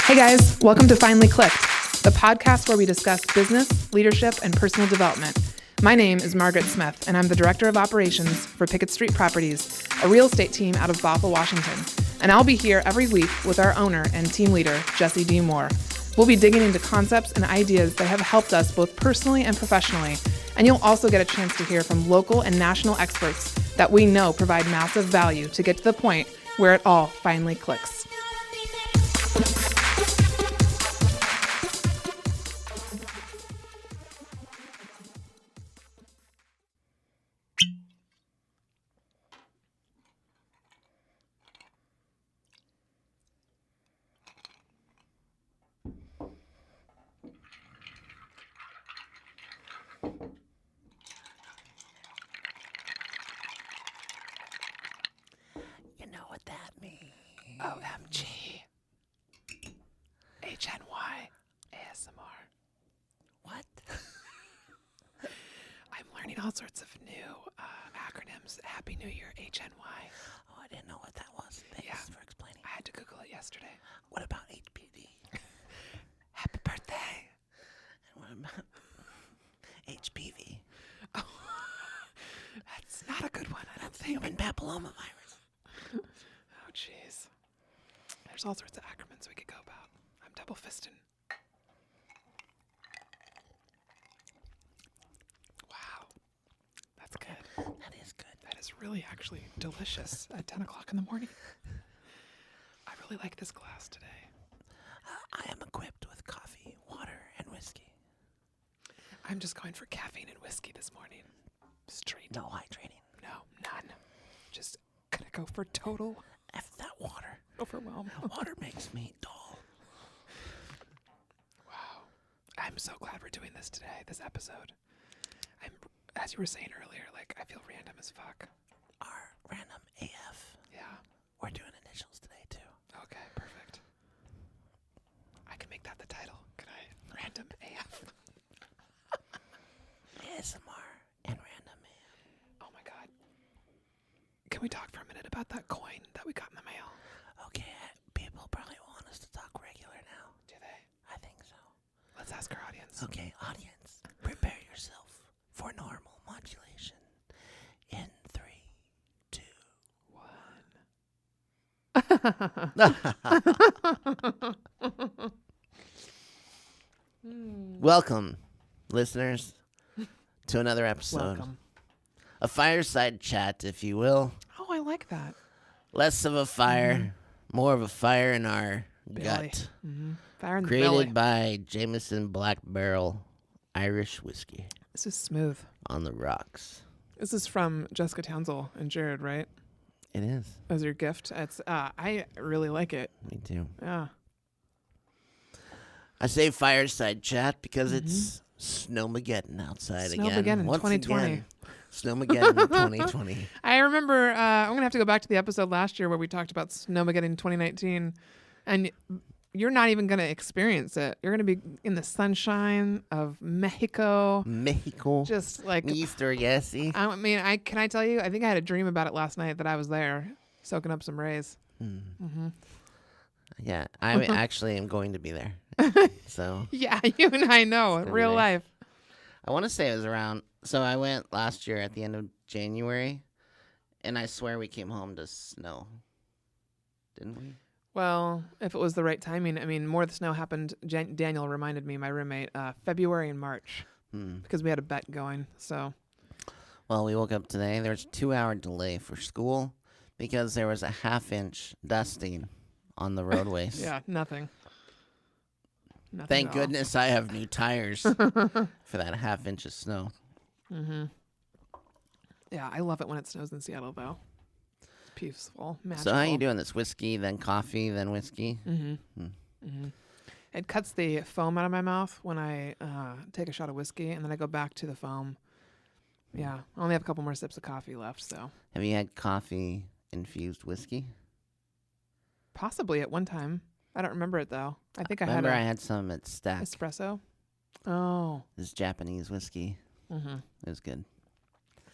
Hey guys, welcome to Finally Clicked, the podcast where we discuss business, leadership, and personal development. My name is Margaret Smith, and I'm the Director of Operations for Pickett Street Properties, a real estate team out of Bothell, Washington. And I'll be here every week with our owner and team leader, Jesse D. Moore. We'll be digging into concepts and ideas that have helped us both personally and professionally, and you'll also get a chance to hear from local and national experts that we know provide massive value to get to the point where it all finally clicks. You know what that means. OMG. HNY ASMR. What? I'm learning all sorts of new acronyms. Happy New Year, HNY. Oh, I didn't know what that was. Thanks for explaining. I had to Google it yesterday. What about HPV? Happy birthday. And what about HPV? Oh, that's not a good one, I don't think. Human papillomavirus. Oh, jeez. There's all sorts of acronyms we could go about. I'm double fisting. Wow. That's good. That is good. That is really actually delicious at 10 o'clock in the morning. I really like this glass today. I am equipped with coffee, water, and whiskey. I'm just going for caffeine and whiskey this morning. Straight. No hydrating. No, none. Just gonna go for total F that water. overwhelm. Water makes me dull. Wow. I'm so glad we're doing this today, this episode. As you were saying earlier, I feel random as fuck. Our random AF. Yeah. We're doing initials today, too. Okay, perfect. I can make that the title. Can I? Random AF. ASMR and random AF. Oh my god. Can we talk for a minute about that coin that we got in the mail? Okay, people probably want us to talk regular now. Do they? I think so. Let's ask our audience. Okay, audience, prepare yourself for normal modulation. In 3, 2, 1. Welcome, listeners, to another episode. Welcome. A fireside chat, if you will. Oh, I like that. Less of a fire, more of a fire in our Belly. gut. Mm-hmm. Fire in the Created belly. by Jameson Black Barrel Irish Whiskey This is smooth. on the rocks. This is from Jessica Townsend and Jared, right? It is. As your gift. It's I really like it. Me too. Yeah. I say fireside chat because it's Snowmageddon outside again. Snowmageddon Once 2020. again, Snowmageddon 2020. I remember I'm gonna have to go back to the episode last year where we talked about Snowmageddon 2019, and you're not even gonna experience it. You're gonna be in the sunshine of Mexico. Mexico. Just like Mr. Yesy. I mean, can I tell you? I think I had a dream about it last night that I was there soaking up some rays. Yeah, I actually am going to be there. So Yeah, you and I know in gonna be real nice. life. I want to say it was around. So I went last year at the end of January, and I swear we came home to snow. Didn't we? Well, if it was the right timing, I mean, more of the snow happened. Daniel reminded me, my roommate, February and March, because we had a bet going. So, Well, we woke up today. There was a 2-hour delay for school because there was a half-inch dusting on the roadways. yeah, nothing. Thank at all. goodness I have new tires for that half-inch of snow. Yeah, I love it when it snows in Seattle, though. It's peaceful, magical. So how you doing? This whiskey, then coffee, then whiskey? It cuts the foam out of my mouth when I take a shot of whiskey, and then I go back to the foam. Yeah, I only have a couple more sips of coffee left, so Have you had coffee-infused whiskey? possibly at one time. I don't remember it, though. I think I Remember I had had some at Stack. espresso. Oh. This Japanese whiskey. Mm-hmm. It was good.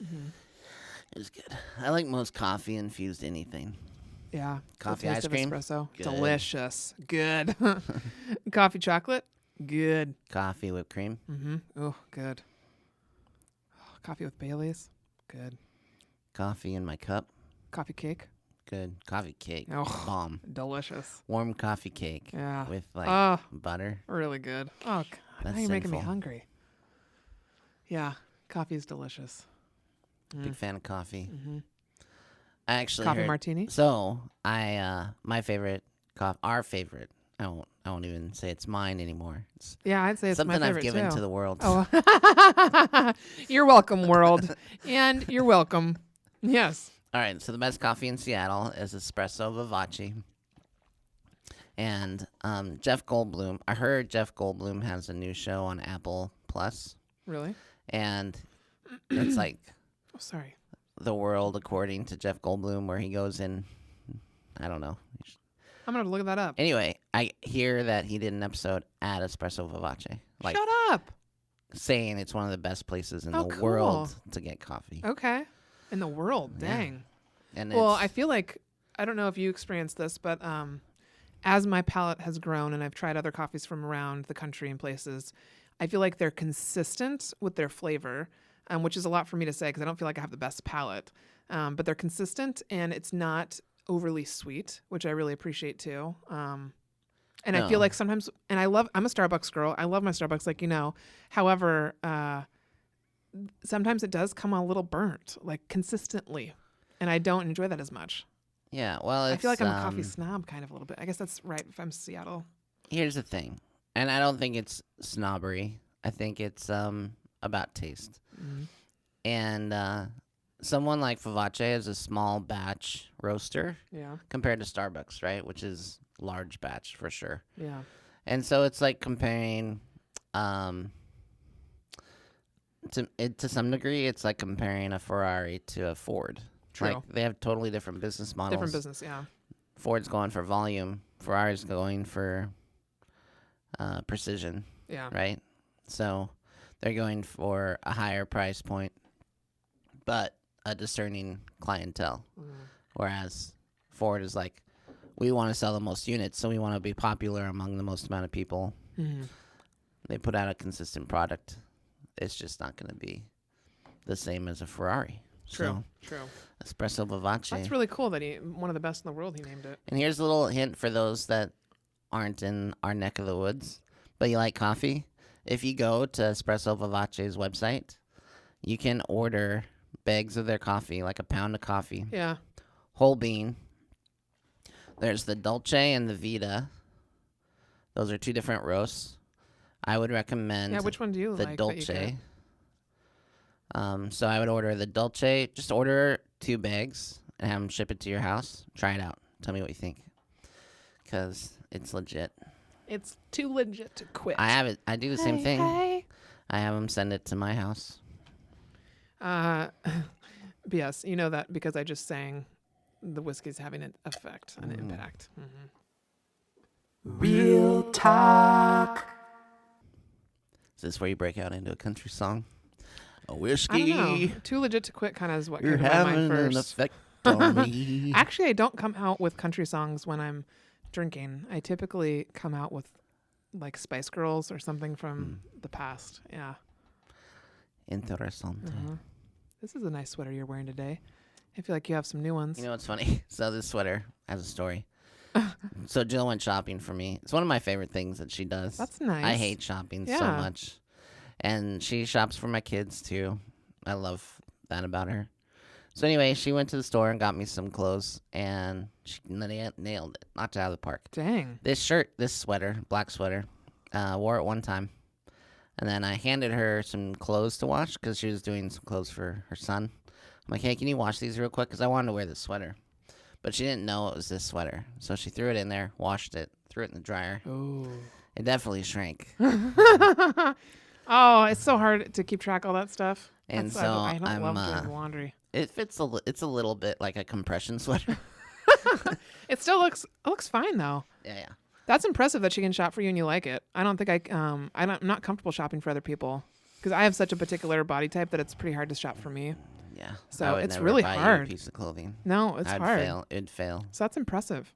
It was good. I like most coffee-infused anything. Yeah. Coffee The ice taste of cream? espresso. Good. Delicious. Good. Coffee chocolate. Good. Coffee whipped cream. Mm-hmm. Oh, good. Coffee with Baileys. Good. Coffee in my cup. Coffee cake. Good. Coffee cake. Oh, Bomb. delicious. Warm coffee cake. Yeah. With like butter. Really good. Oh, God. That's Now you're making me sinful. hungry. Yeah. Coffee is delicious. Big fan of coffee. Mm-hmm. I actually Coffee heard, martini. So my favorite our favorite. I won't even say it's mine anymore. It's Yeah, I'd say it's something my I've favorite given too. to the world. Oh, you're welcome, world, and you're welcome. Yes. All right. So the best coffee in Seattle is Espresso Vivace. And Jeff Goldblum. I heard Jeff Goldblum has a new show on Apple Plus, Really? and it's like Oh, sorry. The World According to Jeff Goldblum, where he goes in. I don't know. I'm gonna have to look that up. Anyway, I hear that he did an episode at Espresso Vivace, like Shut up. saying it's one of the best places in Oh, the cool. world to get coffee. Okay. In the world, Yeah. dang. And Well, it's, I feel like I don't know if you experienced this, but as my palate has grown and I've tried other coffees from around the country and places, I feel like they're consistent with their flavor, which is a lot for me to say because I don't feel like I have the best palate. But they're consistent and it's not overly sweet, which I really appreciate too. And I feel No. like sometimes, and I'm a Starbucks girl. I love my Starbucks, like, however, sometimes it does come a little burnt, like consistently. And I don't enjoy that as much. yeah, well, I feel like I'm a it's, coffee snob kind of a little bit. I guess that's right if I'm Seattle. here's the thing, and I don't think it's snobbery. I think it's about taste. Mm-hmm. And someone like Vivace is a small batch roaster Yeah. compared to Starbucks, right? Which is large batch for sure. Yeah. And so it's like comparing, to some degree, it's like comparing a Ferrari to a Ford. True. Like they have totally different business models. Different business. Yeah. Ford's going for volume. Ferrari's going for precision, Yeah. right? So they're going for a higher price point, but a discerning clientele. Whereas Ford is like, we want to sell the most units, so we want to be popular among the most amount of people. Mm-hmm. They put out a consistent product. It's just not going to be the same as a Ferrari. True. So, True. Espresso Vivace. That's really cool that one of the best in the world. He named it. And here's a little hint for those that aren't in our neck of the woods, but you like coffee. If you go to Espresso Vivace's website, you can order bags of their coffee, like a pound of coffee, Yeah. whole bean. There's the Dolce and the Vita. Those are two different roasts. I would recommend Yeah. Which one do you the like? that you Dolce. get? So I would order the Dolce. Just order 2 bags and have them ship it to your house. Try it out. Tell me what you think, because it's legit. It's too legit to quit. I have it. I do the same thing. Hey. I have them send it to my house. Yes, you know that because I just sang the whiskey's having an effect, an impact. Mm-hmm. Real talk. Is this where you break out into a country song? A I whiskey. don't know. Too legit to quit kind of is what You're came to my mind having an first. effect on me. Actually, I don't come out with country songs when I'm drinking. I typically come out with like Spice Girls or something from the past. Yeah. Interessante. This is a nice sweater you're wearing today. I feel like you have some new ones. You know what's funny? So this sweater has a story. So Jill went shopping for me. It's one of my favorite things that she does. That's nice. I hate shopping so Yeah. much. And she shops for my kids too. I love that about her. So anyway, she went to the store and got me some clothes, and she nailed it. Knocked it out of the park. Dang. This shirt, this sweater, black sweater, wore it one time. And then I handed her some clothes to wash because she was doing some clothes for her son. I'm like, hey, can you wash these real quick? Because I wanted to wear this sweater. But she didn't know it was this sweater. So she threw it in there, washed it, threw it in the dryer. Oh. It definitely shrank. Oh, it's so hard to keep track of all that stuff. And That's- so I don't I'm, love doing laundry. It fits it's a little bit like a compression sweater. It still looks fine though. Yeah. That's impressive that she can shop for you and you like it. I don't think I'm not comfortable shopping for other people because I have such a particular body type that it's pretty hard to shop for me. Yeah. So I would it's never really buy you hard. a piece of clothing. No, it's I'd hard. fail. It'd fail. So that's impressive.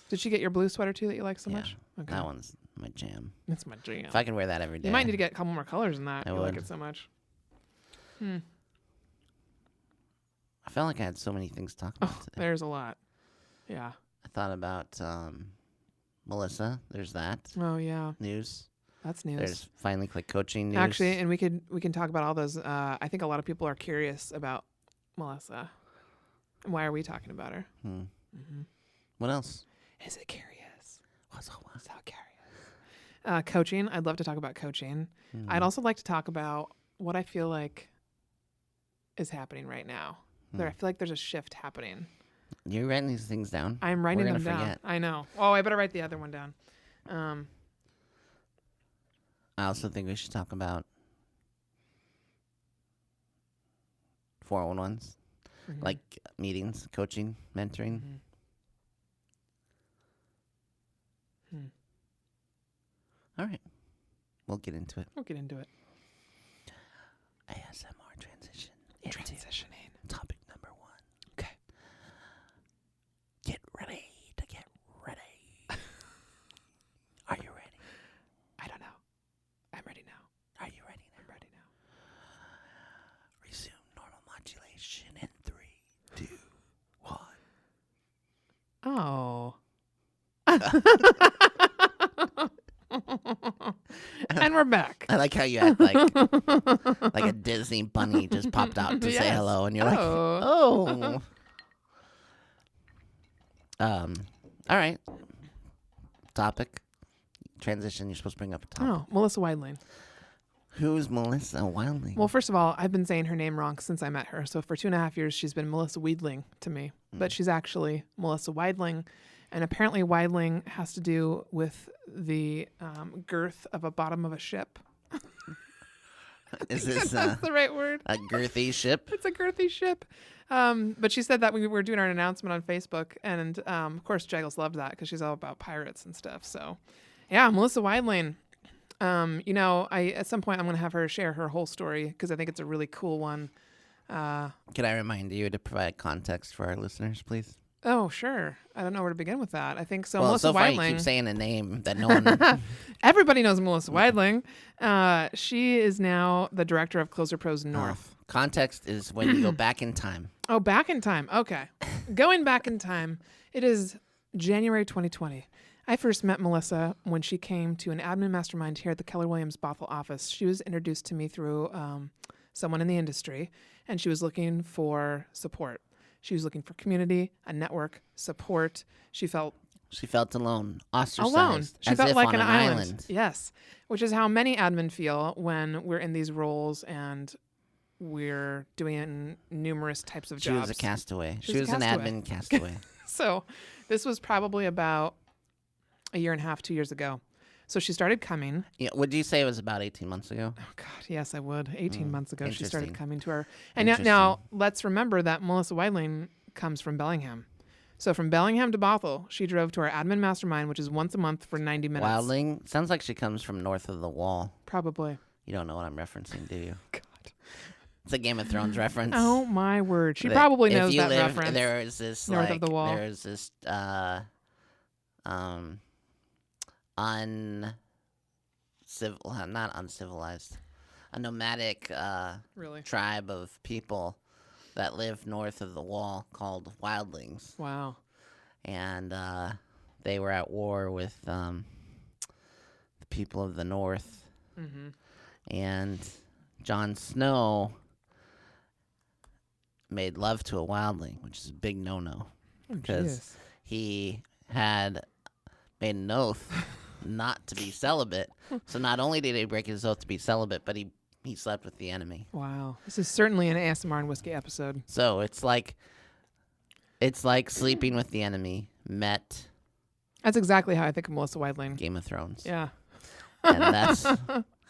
Did she get your blue sweater too that you like so Yeah, much? Okay. that one's my jam. It's my jam. If I can wear that every day. You might need to get a couple more colors in that. I You like would. it so much. I felt like I had so many things to talk about today. There's a lot. Yeah. I thought about Melissa. There's that. Oh, yeah. News. That's news. There's Finally Click coaching news. Actually, and we can talk about all those. I think a lot of people are curious about Melissa. And why are we talking about her? What else? Is it curious? What's So curious. Coaching. I'd love to talk about coaching. I'd also like to talk about what I feel like is happening right now. I feel like there's a shift happening. You're writing these things down? I'm writing We're them gonna down. forget. I know. Oh, I better write the other one down. I also think we should talk about 411s, like meetings, coaching, mentoring. All right. We'll get into it. We'll get into it. ASMR transition. Transitioning. Topic number 1. Okay. Get ready to get ready. Are you ready? I don't know. I'm ready now. Are you ready now? I'm ready now. Resume normal modulation in 3, 2, 1. Oh. And we're back. I like how you act like a Disney bunny just popped out to say Yes. hello, and you're Oh. all right. Topic. Transition. You're supposed to bring up a topic. Oh, Melissa Weidling. Who's Melissa Wilding? Well, first of all, I've been saying her name wrong since I met her. So for 2.5 years, she's been Melissa Weidling to me, but she's actually Melissa Weidling. And apparently Weidling has to do with the girth of a bottom of a ship. Is this That's the right word. a girthy ship? It's a girthy ship. But she said that we were doing our announcement on Facebook. And, of course, Jaggles loved that because she's all about pirates and stuff. So, yeah, Melissa Weidling. At some point I'm going to have her share her whole story because I think it's a really cool one. Can I remind you to provide context for our listeners, please? Oh, sure. I don't know where to begin with that. I think so. Well, Melissa so far Weidling. you keep saying a name that no one... Everybody knows Melissa Weidling. She is now the director of Closer Pros North. Context is when you go back in time. Oh, back in time. Okay. Going back in time. It is January 2020. I first met Melissa when she came to an admin mastermind here at the Keller Williams Bothell office. She was introduced to me through someone in the industry, and she was looking for support. She was looking for community, a network, support. She felt alone, ostracized, alone. She as felt if like on an island. island. Yes, which is how many admin feel when we're in these roles and we're doing numerous types of She jobs. was a castaway. She She was was a an castaway. admin castaway. So this was probably about 1.5 years, 2 years ago. So she started coming. Yeah, would you say it was about 18 months ago? Oh, God, yes, I would. 18 months ago, she started Interesting. coming to her. And now let's remember that Melissa Weidling comes from Bellingham. So from Bellingham to Bothell, she drove to our admin mastermind, which is once a month for 90 minutes. Wildling? Sounds like she comes from north of the wall. Probably. You don't know what I'm referencing, do you? God. It's a Game of Thrones reference. Oh, my word. She probably knows if you that live, reference. There is this, North of the wall. There's this, not uncivilized, a nomadic Really? tribe of people that live north of the wall called Wildlings. Wow. And they were at war with the people of the north. Mm-hmm. And Jon Snow made love to a wildling, which is a big no-no. Because he had made an oath not to be celibate. So not only did he break his oath to be celibate, but he slept with the enemy. Wow. This is certainly an ASMR and Whiskey episode. So it's like sleeping with the enemy met That's exactly how I think of Melissa Weidling. Game of Thrones. Yeah. And that's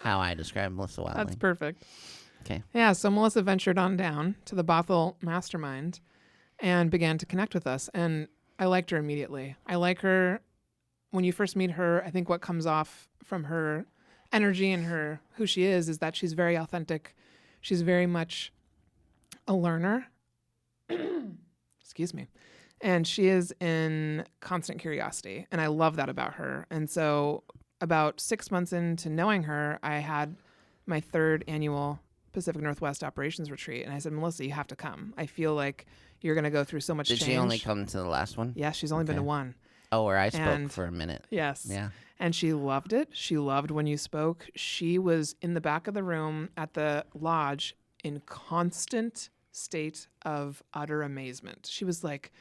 how I describe Melissa Wildling. That's perfect. Okay. Yeah, so Melissa ventured on down to the Bothell Mastermind and began to connect with us. And I liked her immediately. I like her. When you first meet her, I think what comes off from her energy and who she is that she's very authentic. She's very much a learner. Excuse me. And she is in constant curiosity. And I love that about her. And so about 6 months into knowing her, I had my 3rd annual Pacific Northwest Operations Retreat. And I said, Melissa, you have to come. I feel like you're going to go through so much change. Did she only come to the last one? Yes, she's only been to one. Oh, where I spoke for a minute. Yes. Yeah. And she loved it. She loved when you spoke. She was in the back of the room at the lodge in constant state of utter amazement. She was like,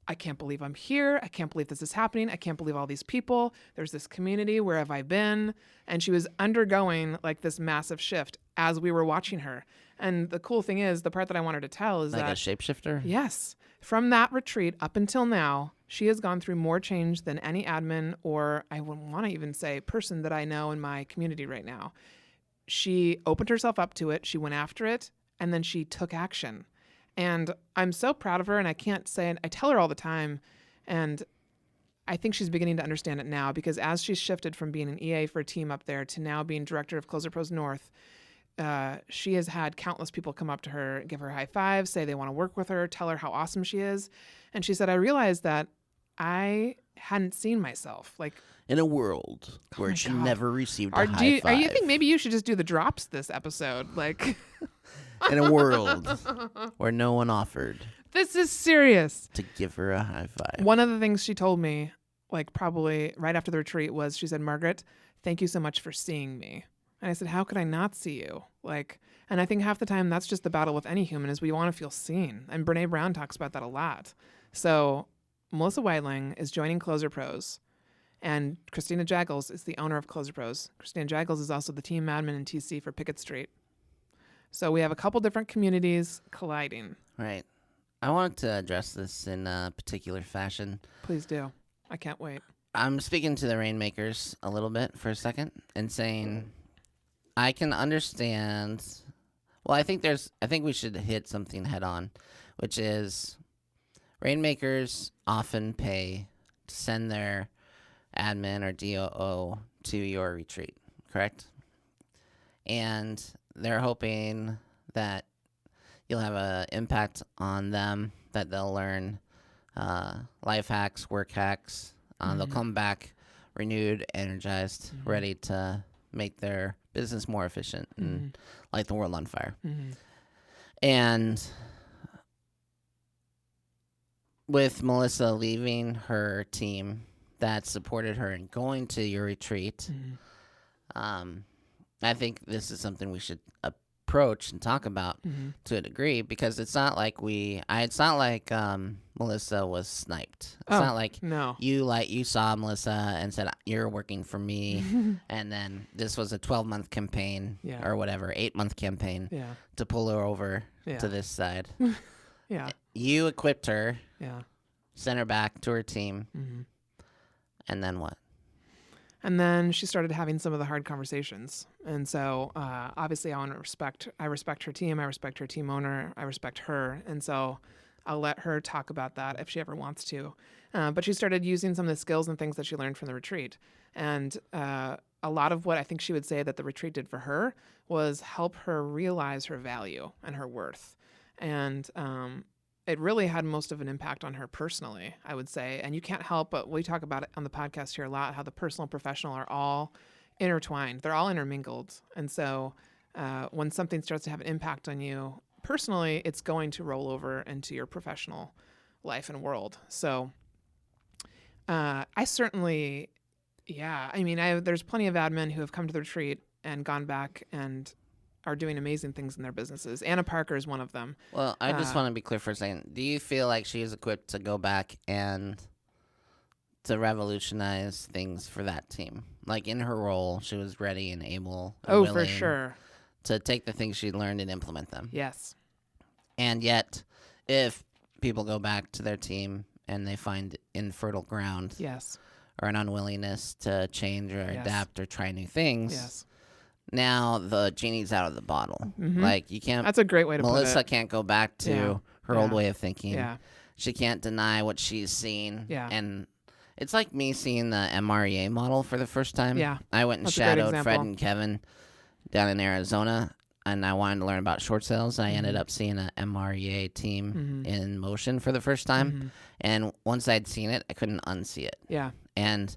I can't believe I'm here. I can't believe this is happening. I can't believe all these people. There's this community. Where have I been? And she was undergoing like this massive shift as we were watching her. And the cool thing is, the part that I wanted to tell is like that... a shapeshifter? Yes. From that retreat up until now, she has gone through more change than any admin or I would want to even say person that I know in my community right now. She opened herself up to it. She went after it. And then she took action. And I'm so proud of her. And I can't say, I tell her all the time. And I think she's beginning to understand it now because as she's shifted from being an EA for a team up there to now being director of Closer Pros North, she has had countless people come up to her, give her high fives, say they want to work with her, tell her how awesome she is. And she said, I realized that I hadn't seen myself. Like in a world where she never received a high five. Are you think maybe you should just do the drops this episode? Like in a world where no one offered. This is serious. To give her a high five. One of the things she told me, like probably right after the retreat was she said, Margaret, thank you so much for seeing me. And I said, how could I not see you? Like, and I think half the time that's just the battle with any human is we want to feel seen. And Brene Brown talks about that a lot. So Melissa Weidling is joining Closer Pros. And Christina Jaggles is the owner of Closer Pros. Christina Jaggles is also the team admin and TC for Pickett Street. So we have a couple different communities colliding. Right. I wanted to address this in a particular fashion. Please do. I can't wait. I'm speaking to the Rainmakers a little bit for a second and saying I can understand. Well, I think we should hit something head on, which is Rainmakers often pay to send their admin or DOO to your retreat, correct? And they're hoping that you'll have an impact on them, that they'll learn life hacks, work hacks. They'll come back renewed, energized, ready to make their business more efficient and light the world on fire. And with Melissa leaving her team that supported her in going to your retreat, I think this is something we should approach and talk about to a degree, because it's not like Melissa was sniped. It's not like you saw Melissa and said you're working for me and then this was a 12-month campaign or whatever, 8-month campaign to pull her over to this side. You equipped her, sent her back to her team, and then what? And then she started having some of the hard conversations. And so obviously I respect her team. I respect her team owner. I respect her. And so I'll let her talk about that if she ever wants to. But she started using some of the skills and things that she learned from the retreat. And a lot of what I think she would say that the retreat did for her was help her realize her value and her worth. And it really had most of an impact on her personally, I would say. And you can't help but, we talk about it on the podcast here a lot, how the personal and professional are all intertwined. They're all intermingled. And so when something starts to have an impact on you personally, it's going to roll over into your professional life and world. So I certainly, there's plenty of admin who have come to the retreat and gone back and are doing amazing things in their businesses. Anna Parker is one of them. Well, I just want to be clear for a second. Do you feel like she is equipped to go back and to revolutionize things for that team? Like in her role, she was ready and able and willing for sure to take the things she learned and implement them. Yes. And yet, if people go back to their team and they find infertile ground, or an unwillingness to change or adapt or try new things, now the genie's out of the bottle. Like you can't. That's a great way to put it. Melissa can't go back to her old way of thinking. She can't deny what she's seen. And it's like me seeing the MREA model for the first time. I went and shadowed Fred and Kevin down in Arizona. and I wanted to learn about short sales. I ended up seeing a MREA team in motion for the first time. And once I'd seen it, I couldn't unsee it. Yeah. And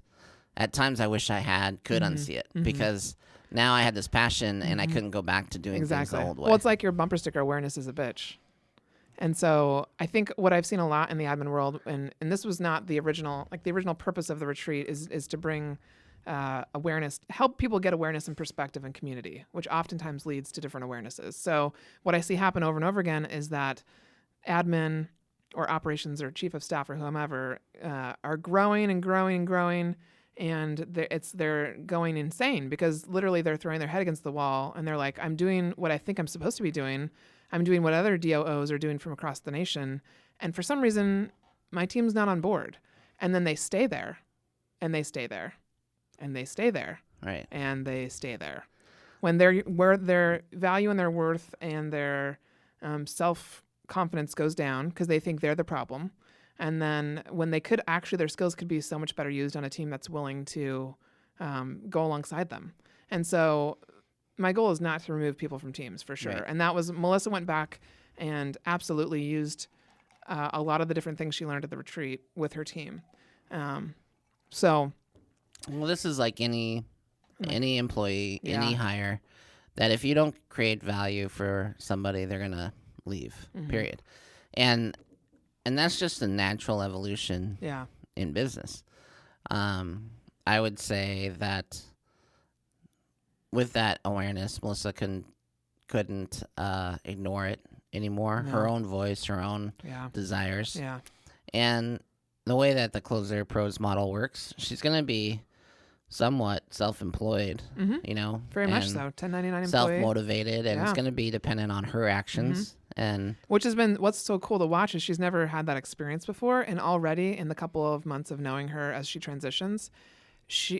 at times I wish I could unsee it because now I had this passion and I couldn't go back to doing things the old way. Well, it's like your bumper sticker awareness is a bitch. And so I think what I've seen a lot in the admin world, and this was not the original purpose of the retreat is to bring awareness, help people get awareness and perspective and community, which oftentimes leads to different awarenesses. So what I see happen over and over again is that admin or operations or chief of staff or whomever are growing and growing and growing, and they're going insane because literally they're throwing their head against the wall and they're like, I'm doing what I think I'm supposed to be doing. I'm doing what other DOOs are doing from across the nation. And for some reason, my team's not on board. And then they stay there and they stay there and they stay there. Right. And they stay there. Where their value and their worth and their self-confidence goes down because they think they're the problem. And then when their skills could be so much better used on a team that's willing to go alongside them. And so my goal is not to remove people from teams for sure. Right. And that was, Melissa went back and absolutely used a lot of the different things she learned at the retreat with her team. Well, this is like any employee, any hire, that if you don't create value for somebody, they're going to leave, period. And that's just a natural evolution in business. I would say that with that awareness, Melissa couldn't ignore it anymore. No. Her own voice, her own desires. Yeah. And the way that the Closer Pros model works, she's going to be somewhat self-employed, Very much so. 1099 employee. Self-motivated, and it's going to be dependent on her actions. And which has been what's so cool to watch is she's never had that experience before, and already in the couple of months of knowing her as she transitions,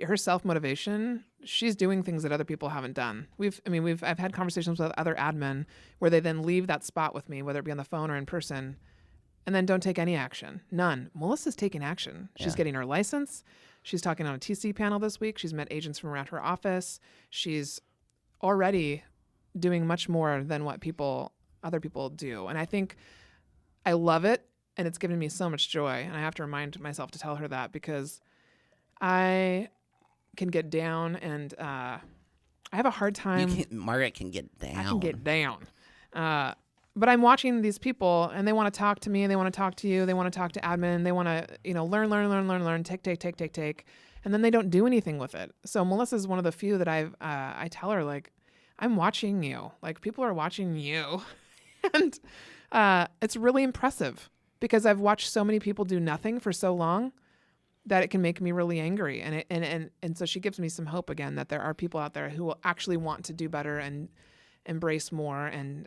her self-motivation, she's doing things that other people haven't done. I've had conversations with other admin where they then leave that spot with me, whether it be on the phone or in person, and then don't take any action. None. Melissa's taking action. She's getting her license. She's talking on a TC panel this week. She's met agents from around her office. She's already doing much more than what other people do. And I think I love it, and it's given me so much joy. And I have to remind myself to tell her that because I can get down, and I have a hard time. Margaret can get down. I can get down. But I'm watching these people, and they want to talk to me. They want to talk to you. They want to talk to admin. They want to, learn, take. And then they don't do anything with it. So Melissa's one of the few that I tell her, like, I'm watching you. Like, people are watching you. And it's really impressive because I've watched so many people do nothing for so long that it can make me really angry. And so she gives me some hope again that there are people out there who will actually want to do better and embrace more and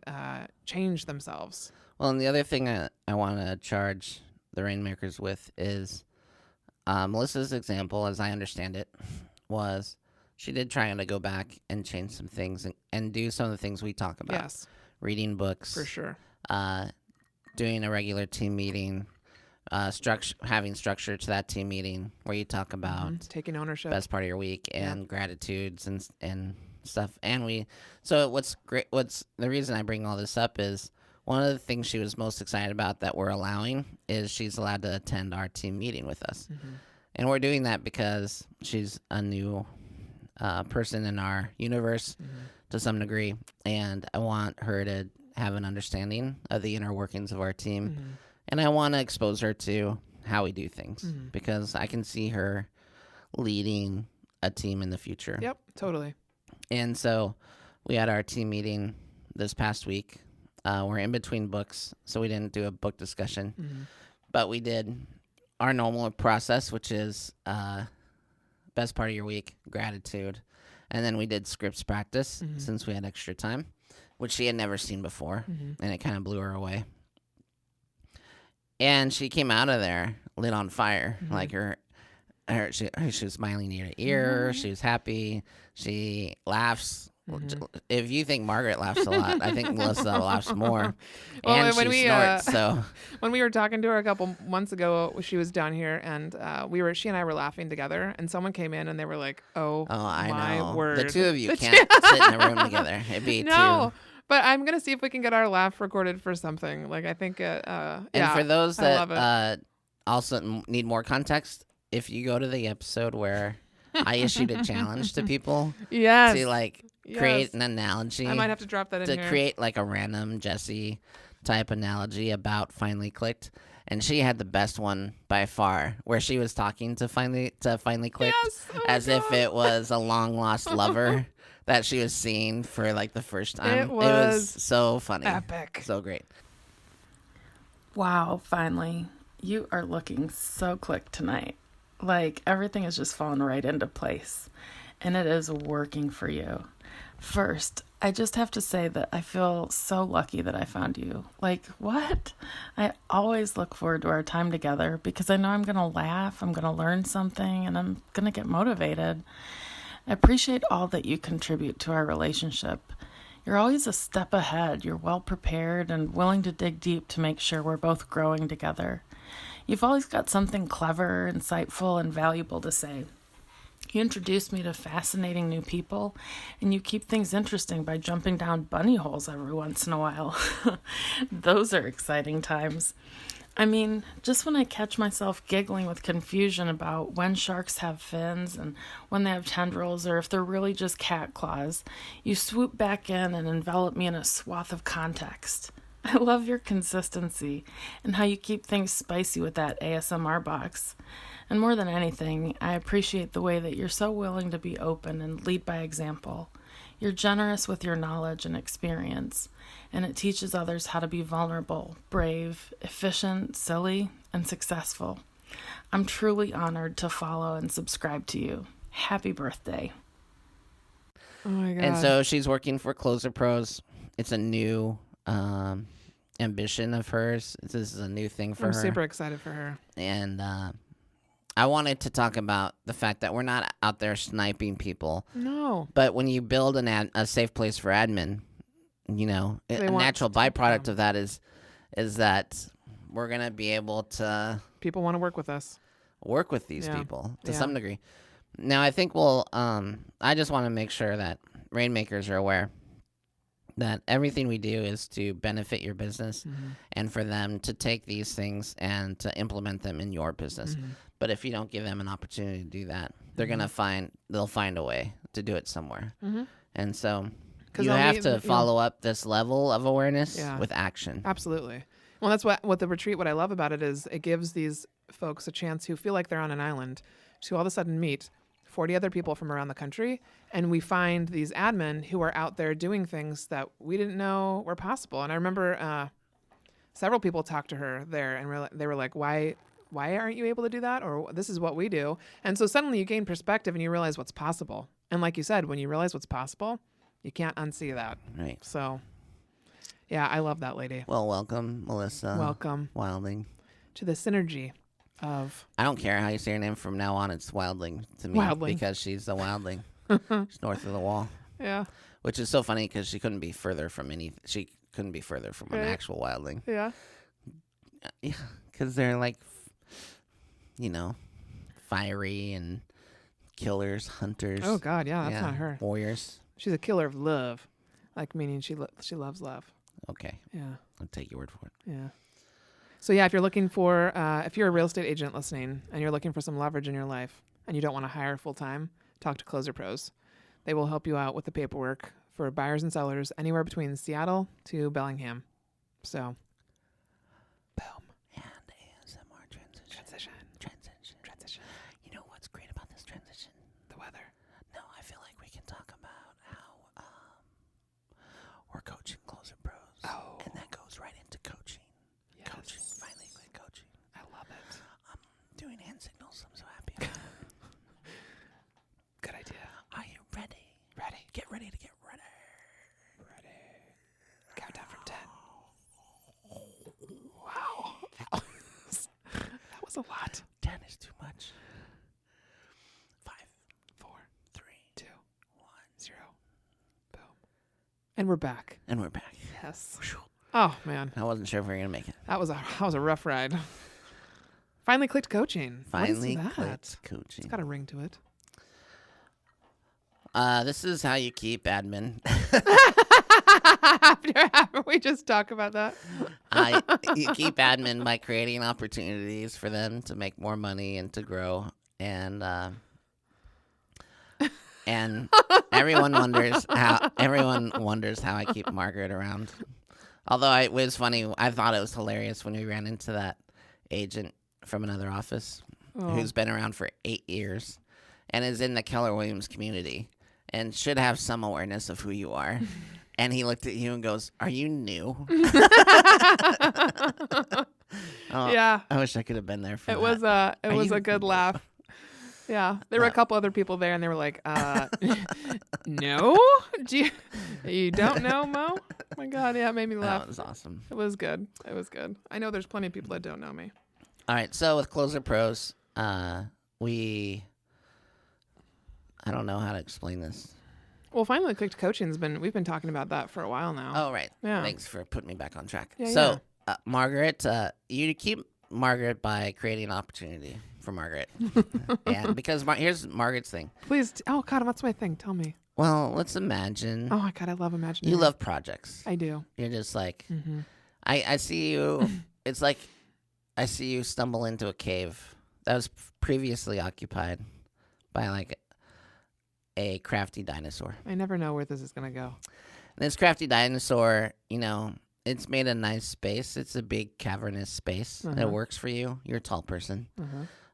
change themselves. Well, and the other thing I want to charge the Rainmakers with is Melissa's example, as I understand it, was she did try to go back and change some things and do some of the things we talk about. Yes. Reading books. For sure. Doing a regular team meeting. Having structure to that team meeting where you talk about taking ownership, best part of your week, and gratitudes and stuff. And what's the reason I bring all this up is one of the things she was most excited about that we're allowing is she's allowed to attend our team meeting with us. And we're doing that because she's a new person in our universe to some degree, and I want her to have an understanding of the inner workings of our team. And I want to expose her to how we do things because I can see her leading a team in the future. Yep, totally. And so we had our team meeting this past week. We're in between books, so we didn't do a book discussion. But we did our normal process, which is best part of your week, gratitude. And then we did scripts practice since we had extra time, which she had never seen before, and it kind of blew her away. And she came out of there lit on fire. Like she was smiling ear to ear. She was happy. She laughs. If you think Margaret laughs a lot, I think Melissa laughs more. Well, and she snorts. So when we were talking to her a couple months ago, she was down here, and she and I were laughing together. And someone came in, and they were like, "Oh, I my know. word!" The two of you can't sit in a room together. It'd be no. But I'm going to see if we can get our laugh recorded for something. Like, I think, And for those I love it. that also need more context, if you go to the episode where I issued a challenge to people Yes. to like create an analogy, I might have to drop that in to here. create like a random Jessie type analogy about Finally Clicked, and she had the best one by far, where she was talking to Finally Clicked Yes. Oh as my if God. it was a long lost lover that she was seeing for like the first time. It was so funny, epic. so great. Wow, finally. You are looking so clicked tonight. Like, everything is just falling right into place. And it is working for you. First, I just have to say that I feel so lucky that I found you. Like, what? I always look forward to our time together because I know I'm going to laugh, I'm going to learn something, and I'm going to get motivated. I appreciate all that you contribute to our relationship. You're always a step ahead. You're well prepared and willing to dig deep to make sure we're both growing together. You've always got something clever, insightful, and valuable to say. You introduce me to fascinating new people, and you keep things interesting by jumping down bunny holes every once in a while. Those are exciting times. I mean, just when I catch myself giggling with confusion about when sharks have fins and when they have tendrils or if they're really just cat claws, you swoop back in and envelop me in a swath of context. I love your consistency and how you keep things spicy with that ASMR box. And more than anything, I appreciate the way that you're so willing to be open and lead by example. You're generous with your knowledge and experience, and it teaches others how to be vulnerable, brave, efficient, silly, and successful. I'm truly honored to follow and subscribe to you. Happy birthday. Oh my God. And so she's working for Closer Pros. It's a new ambition of hers. This is a new thing for I'm her. super excited for her. And I wanted to talk about the fact that we're not out there sniping people. No. But when you build a safe place for admin, you know, They a want natural to talk to byproduct them. of that is that we're going to be able to People want to work with us. work with these Yeah. people to Yeah. some degree. Now, I think I just want to make sure that Rainmakers are aware that everything we do is to benefit your business Mm-hmm. and for them to take these things and to implement them in your business. Mm-hmm. But if you don't give them an opportunity to do that, they're going to they'll find a way to do it somewhere. Mm-hmm. And so 'Cause you they'll have need- to follow up this level of awareness Yeah. with action. Absolutely. Well, that's what the retreat, what I love about it is it gives these folks a chance who feel like they're on an island to all of a sudden meet 40 other people from around the country. And we find these admin who are out there doing things that we didn't know were possible. And I remember several people talked to her there and they were like, why aren't you able to do that? Or this is what we do. And so suddenly you gain perspective and you realize what's possible. And like you said, when you realize what's possible, you can't unsee that. Right. So yeah, I love that lady. Well, welcome, Melissa. Welcome Wilding. to the synergy of I don't care how you say her name from now on. It's Wildling to me Wildling. because she's a Wildling. She's north of the wall, yeah, which is so funny because she couldn't be further from She couldn't be further from an Right. actual Wildling. yeah. Yeah, because they're like, fiery and killers, hunters. Oh God, yeah, that's not her. Warriors. She's a killer of love, like meaning she loves love. Okay, Yeah, I'll take your word for it. yeah. So yeah, if you're looking for, if you're a real estate agent listening and you're looking for some leverage in your life and you don't want to hire full time, talk to Closer Pros. They will help you out with the paperwork for buyers and sellers anywhere between Seattle to Bellingham. So, boom, And ASMR transition. transition. You know what's great about this transition? The weather. No, I feel like we can talk about how we're coaching Closer Pros. Oh. And that goes right into coaching. Yes. Coaching. Finally quit coaching. I love it. I'm doing hand signals. I'm so happy about it. Good idea. Are you ready? Ready. Get ready to get ready. Ready. Countdown from 10. Wow. That was a lot. 10 is too much. 5, 4, 3, 2, 1. 0. Boom. And we're back. And we're back. Yes. Oh man, I wasn't sure if we were going to make it. that was a rough ride. Finally clicked coaching. Finally what is that? quit coaching. It's got a ring to it. This is how you keep admin. After we just talk about that. You keep admin by creating opportunities for them to make more money and to grow, and everyone wonders how I keep Margaret around. Although it was funny, I thought it was hilarious when we ran into that agent from another office who's been around for 8 years and is in the Keller Williams community and should have some awareness of who you are. And he looked at you and goes, "Are you new?" Yeah. I wish I could have been there for It that. was a good laugh. Yeah. There were a couple other people there and they were like, no? You don't know, Mo? Oh my God, yeah, it made me laugh. That was awesome. It was good. It was good. I know there's plenty of people that don't know me. All right, so with Closer Pros, I don't know how to explain this. Well, Finally Clicked Coaching's we've been talking about that for a while now. Oh, right. Yeah. Thanks for putting me back on track. Yeah, so, Margaret, you keep Margaret by creating opportunity for Margaret. And because here's Margaret's thing. Please. Oh, God, what's my thing? Tell me. Well, let's imagine. Oh, my God, I love imagining. You love projects. I do. You're just like, Mm-hmm. I see you. It's like I see you stumble into a cave that was previously occupied by like a crafty dinosaur. I never know where this is going to go. And this crafty dinosaur, it's made a nice space. It's a big cavernous space. It works for you. You're a tall person.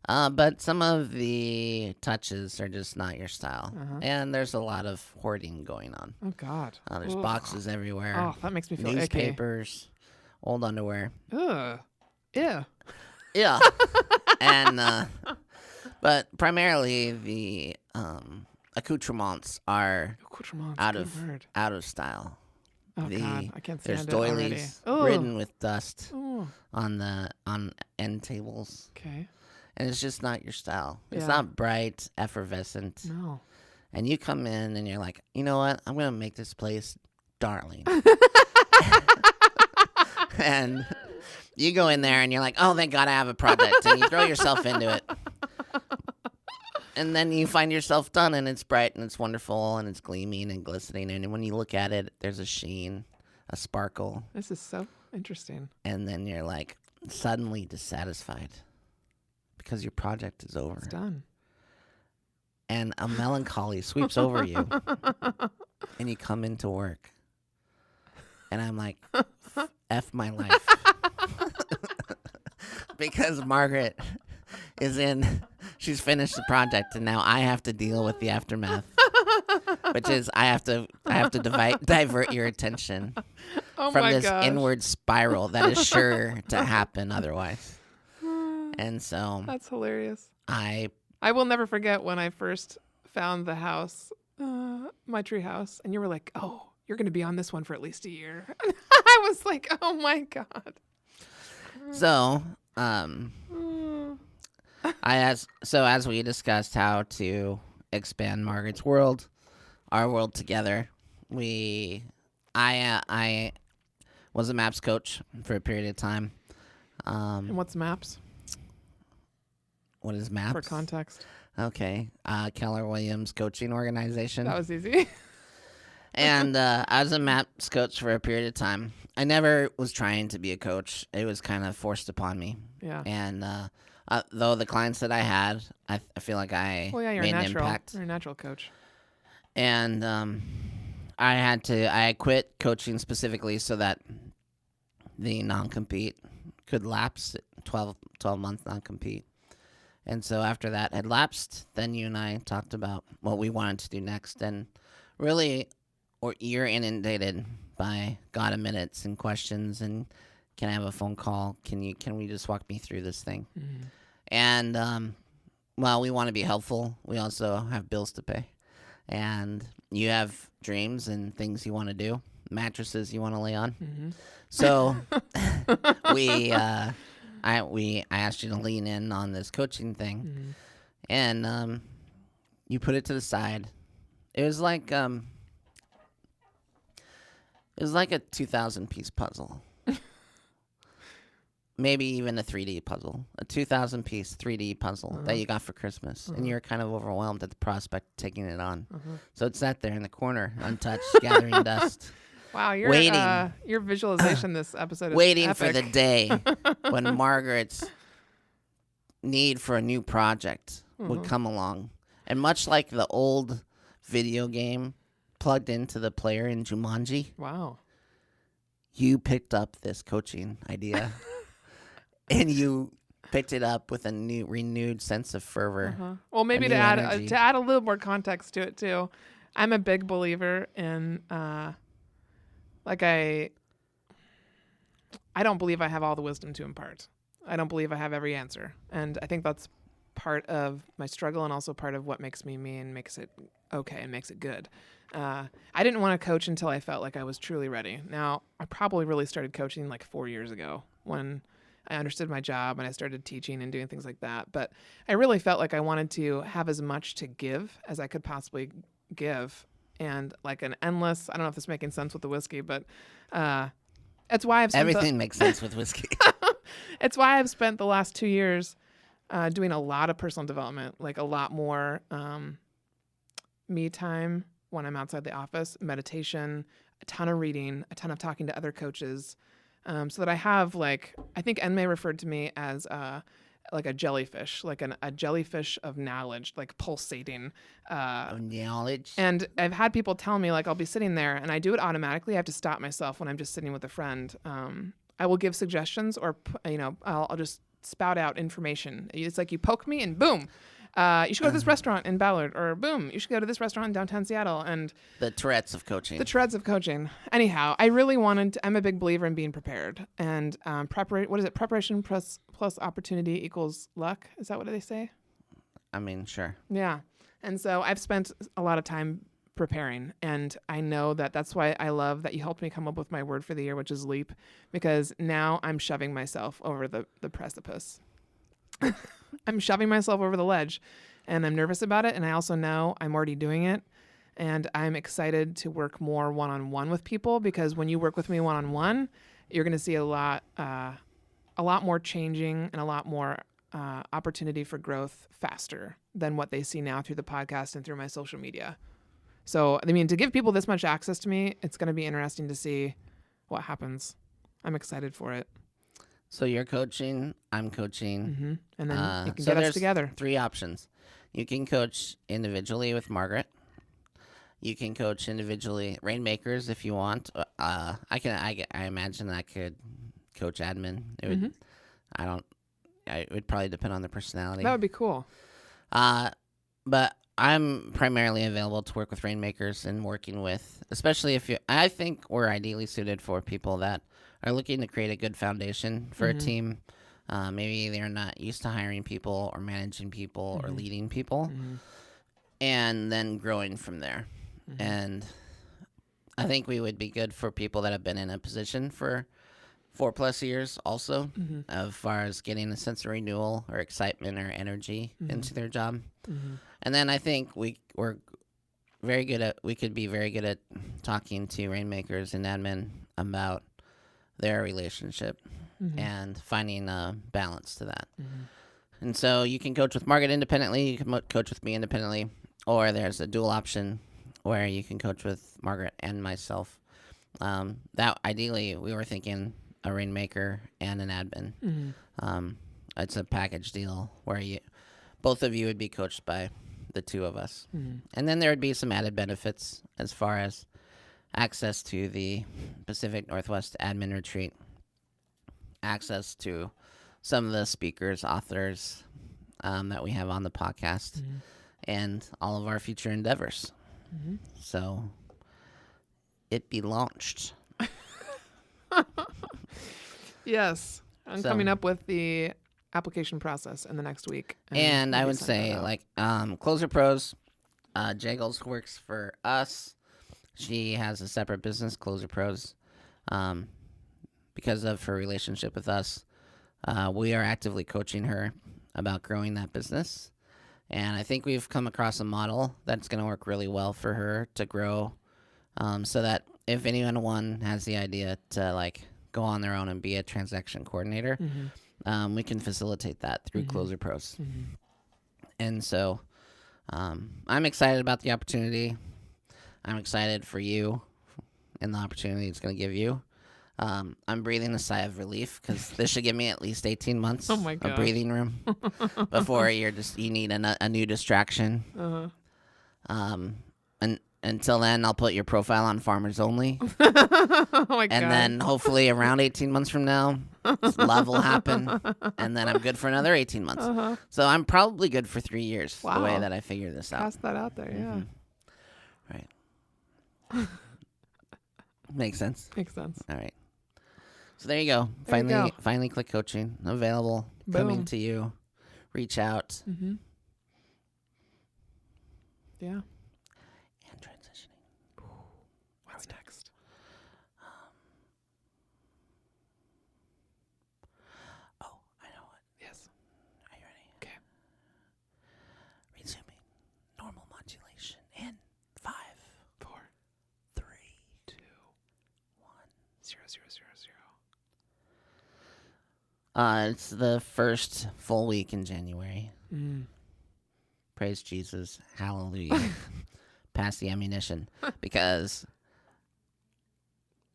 But some of the touches are just not your style. And there's a lot of hoarding going on. Oh, God. There's boxes everywhere. Oh, that makes me feel newspapers, old underwear. Ugh. Yeah. Yeah. And but primarily the accoutrements are out of style. Oh, God, I can't stand There's it doilies already. ridden with dust on end tables. Okay. And it's just not your style. It's Yeah. not bright, effervescent. No. And you come in and you're like, you know what? I'm going to make this place darling. And you go in there and you're like, oh, thank God I have a project. And you throw yourself into it. And then you find yourself done and it's bright and it's wonderful and it's gleaming and glistening. And when you look at it, there's a sheen, a sparkle. This is so interesting. And then you're like suddenly dissatisfied because your project is over. It's done. And a melancholy sweeps over you. And you come into work. And I'm like, F my life. Because Margaret she's finished the project and now I have to deal with the aftermath. Which is I have to divert your attention from this inward spiral that is sure to happen otherwise. And so That's hilarious. I will never forget when I first found the house, my tree house, and you were like, "Oh, you're going to be on this one for at least a year." I was like, "Oh my God." So, as we discussed how to expand Margaret's world, our world together, I was a maps coach for a period of time. And what's MAPS? What is MAPS? For context. Okay. Keller Williams Coaching Organization. That was easy. And I was a MAPS coach for a period of time. I never was trying to be a coach. It was kind of forced upon me. Yeah. And though the clients that I had, I feel like I made an impact. You're a natural coach. And I quit coaching specifically so that the non-compete could lapse, 12-month non-compete. And so after that had lapsed, then you and I talked about what we wanted to do next. And really, you're inundated by God of minutes and questions and can I have a phone call? Can we just walk me through this thing? Mm-hmm. And while we want to be helpful, we also have bills to pay. And you have dreams and things you want to do, mattresses you want to lay on. Mm-hmm. So I asked you to lean in on this coaching thing, and you put it to the side. It was like a 2,000-piece puzzle, maybe even a 3D puzzle, a 2,000-piece 3D puzzle that you got for Christmas, and you're kind of overwhelmed at the prospect of taking it on. So it sat there in the corner, untouched, gathering dust. Wow, waiting. Your visualization this episode is Waiting epic. for the day when Margaret's need for a new project would come along. And much like the old video game plugged into the player in Jumanji, Wow. you picked up this coaching idea and you picked it up with a new renewed sense of fervor. Well, maybe to new add energy. to add a little more context to it too, I'm a big believer in I don't believe I have all the wisdom to impart. I don't believe I have every answer, and I think that's part of my struggle and also part of what makes me me and makes it okay and makes it good. I didn't want to coach until I felt like I was truly ready. Now, I probably really started coaching like 4 years ago when I understood my job and I started teaching and doing things like that. But I really felt like I wanted to have as much to give as I could possibly give, and like an endless, I don't know if this is making sense with the whiskey, but it's why I've spent Everything makes sense with whiskey. it's why I've spent the last 2 years doing a lot of personal development, like a lot more me time when I'm outside the office, meditation, a ton of reading, a ton of talking to other coaches, so that I have, like, I think Enmei referred to me as like a jellyfish, like a jellyfish of knowledge, like pulsating. Of knowledge. And I've had people tell me, like, I'll be sitting there and I do it automatically. I have to stop myself when I'm just sitting with a friend. I will give suggestions or, I'll just spout out information. It's like you poke me and boom, you should go to this restaurant in Ballard, or boom, you should go to this restaurant in downtown Seattle. And The Tourette's of coaching. the treads of coaching. Anyhow, I really I'm a big believer in being prepared, and preparation plus opportunity equals luck. Is that what they say? I mean, sure. Yeah. And so I've spent a lot of time preparing, and I know that that's why I love that you helped me come up with my word for the year, which is leap, because now I'm shoving myself over the precipice. I'm shoving myself over the ledge, and I'm nervous about it. And I also know I'm already doing it, and I'm excited to work more one-on-one with people, because when you work with me one-on-one, you're going to see a lot more changing and a lot more opportunity for growth faster than what they see now through the podcast and through my social media. So, I mean, to give people this much access to me, it's going to be interesting to see what happens. I'm excited for it. So you're coaching, I'm coaching. Mm-hmm. And then you can so get us there's together. 3 options. You can coach individually with Margaret. You can coach individually, Rainmakers, if you want. I imagine I could coach admin. It would. It would probably depend on the personality. That would be cool. But I'm primarily available to work with Rainmakers and working with, especially if I think we're ideally suited for people that are looking to create a good foundation for a team. Maybe they're not used to hiring people or managing people or leading people, and then growing from there. And I think we would be good for people that have been in a position for 4+ years also, as far as getting a sense of renewal or excitement or energy into their job. And then I think we could be very good at talking to Rainmakers and admin about their relationship and finding a balance to that. And so you can coach with Margaret independently, you can coach with me independently, or there's a dual option where you can coach with Margaret and myself. That ideally we were thinking a Rainmaker and an admin. It's a package deal where both of you would be coached by the 2 of us. And then there would be some added benefits as far as access to the Pacific Northwest Admin Retreat, access to some of the speakers, authors that we have on the podcast, and all of our future endeavors. So it be launched. Yes. I'm coming up with the application process in the next week. And I would say, like, Closer Pros, Jagles works for us. She has a separate business, Closer Pros. Because of her relationship with us, we are actively coaching her about growing that business. And I think we've come across a model that's going to work really well for her to grow, so that if anyone has the idea to, like, go on their own and be a transaction coordinator, we can facilitate that through Closer Pros. And so I'm excited about the opportunity. I'm excited for you and the opportunity it's going to give you. I'm breathing a sigh of relief because this should give me at least 18 months Oh my of gosh. breathing room before you need a new distraction. And until then, I'll put your profile on Farmers Only. Oh my God. And then hopefully around 18 months from now, love will happen. And then I'm good for another 18 months. So I'm probably good for 3 years the way Wow. that I figure this out. Cast that out there, yeah. Right. Makes sense. Makes sense. All right. So there you go. There you go. Finally click coaching. Available. Boom. Coming to you. Reach out. Mm-hmm. Yeah. And transitioning. What's next? Oh, I know what. Yes. Are you ready? Okay. Resuming normal modulation in 5, 4, 3, 2, 1. 0, 0, 0, 0. It's the first full week in January. Mm. Praise Jesus. Hallelujah. Pass the ammunition. Because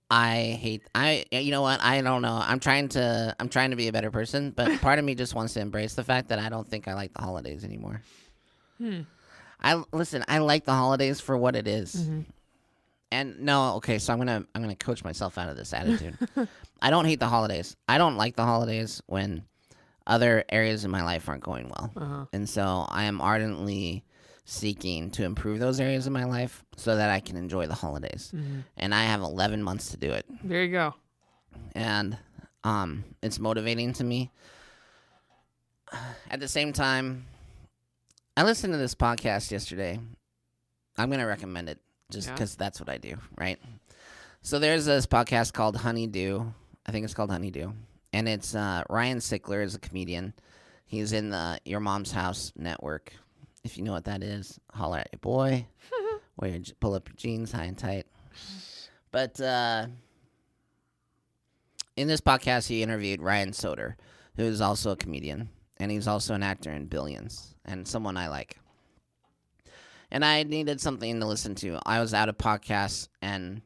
you know what? I don't know. I'm trying to be a better person, but part of me just wants to embrace the fact that I don't think I like the holidays anymore. I like the holidays for what it is. Mm-hmm. And no, okay, so I'm gonna coach myself out of this attitude. I don't hate the holidays. I don't like the holidays when other areas of my life aren't going well. And so I am ardently seeking to improve those areas of my life so that I can enjoy the holidays. And I have 11 months to do it. There you go. And it's motivating to me. At the same time, I listened to this podcast yesterday. I'm going to recommend it just because that's what I do, right? So there's this podcast called Honeydew. I think it's called Honeydew. And it's Ryan Sickler is a comedian. He's in the Your Mom's House network. If you know what that is, holler at your boy. Pull up your jeans high and tight. But in this podcast, he interviewed Ryan Soder, who is also a comedian. And he's also an actor in Billions and someone I like. And I needed something to listen to. I was out of podcasts, and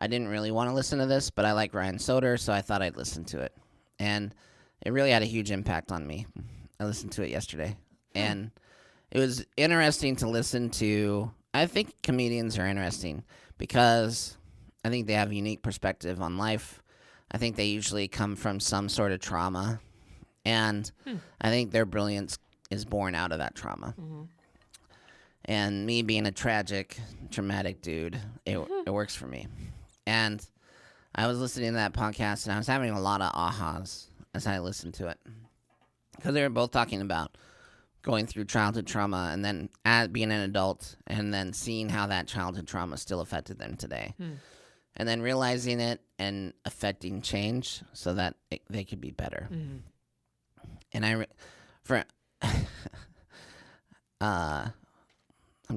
I didn't really want to listen to this, but I like Ryan Soder, so I thought I'd listen to it. And it really had a huge impact on me. I listened to it yesterday. And it was interesting to listen to. I think comedians are interesting because I think they have a unique perspective on life. I think they usually come from some sort of trauma. And I think their brilliance is born out of that trauma. And me being a traumatic dude, it works for me. And I was listening to that podcast, and I was having a lot of ahas as I listened to it. Because they were both talking about going through childhood trauma and then being an adult and then seeing how that childhood trauma still affected them today. And then realizing it and affecting change so that they could be better. And I'm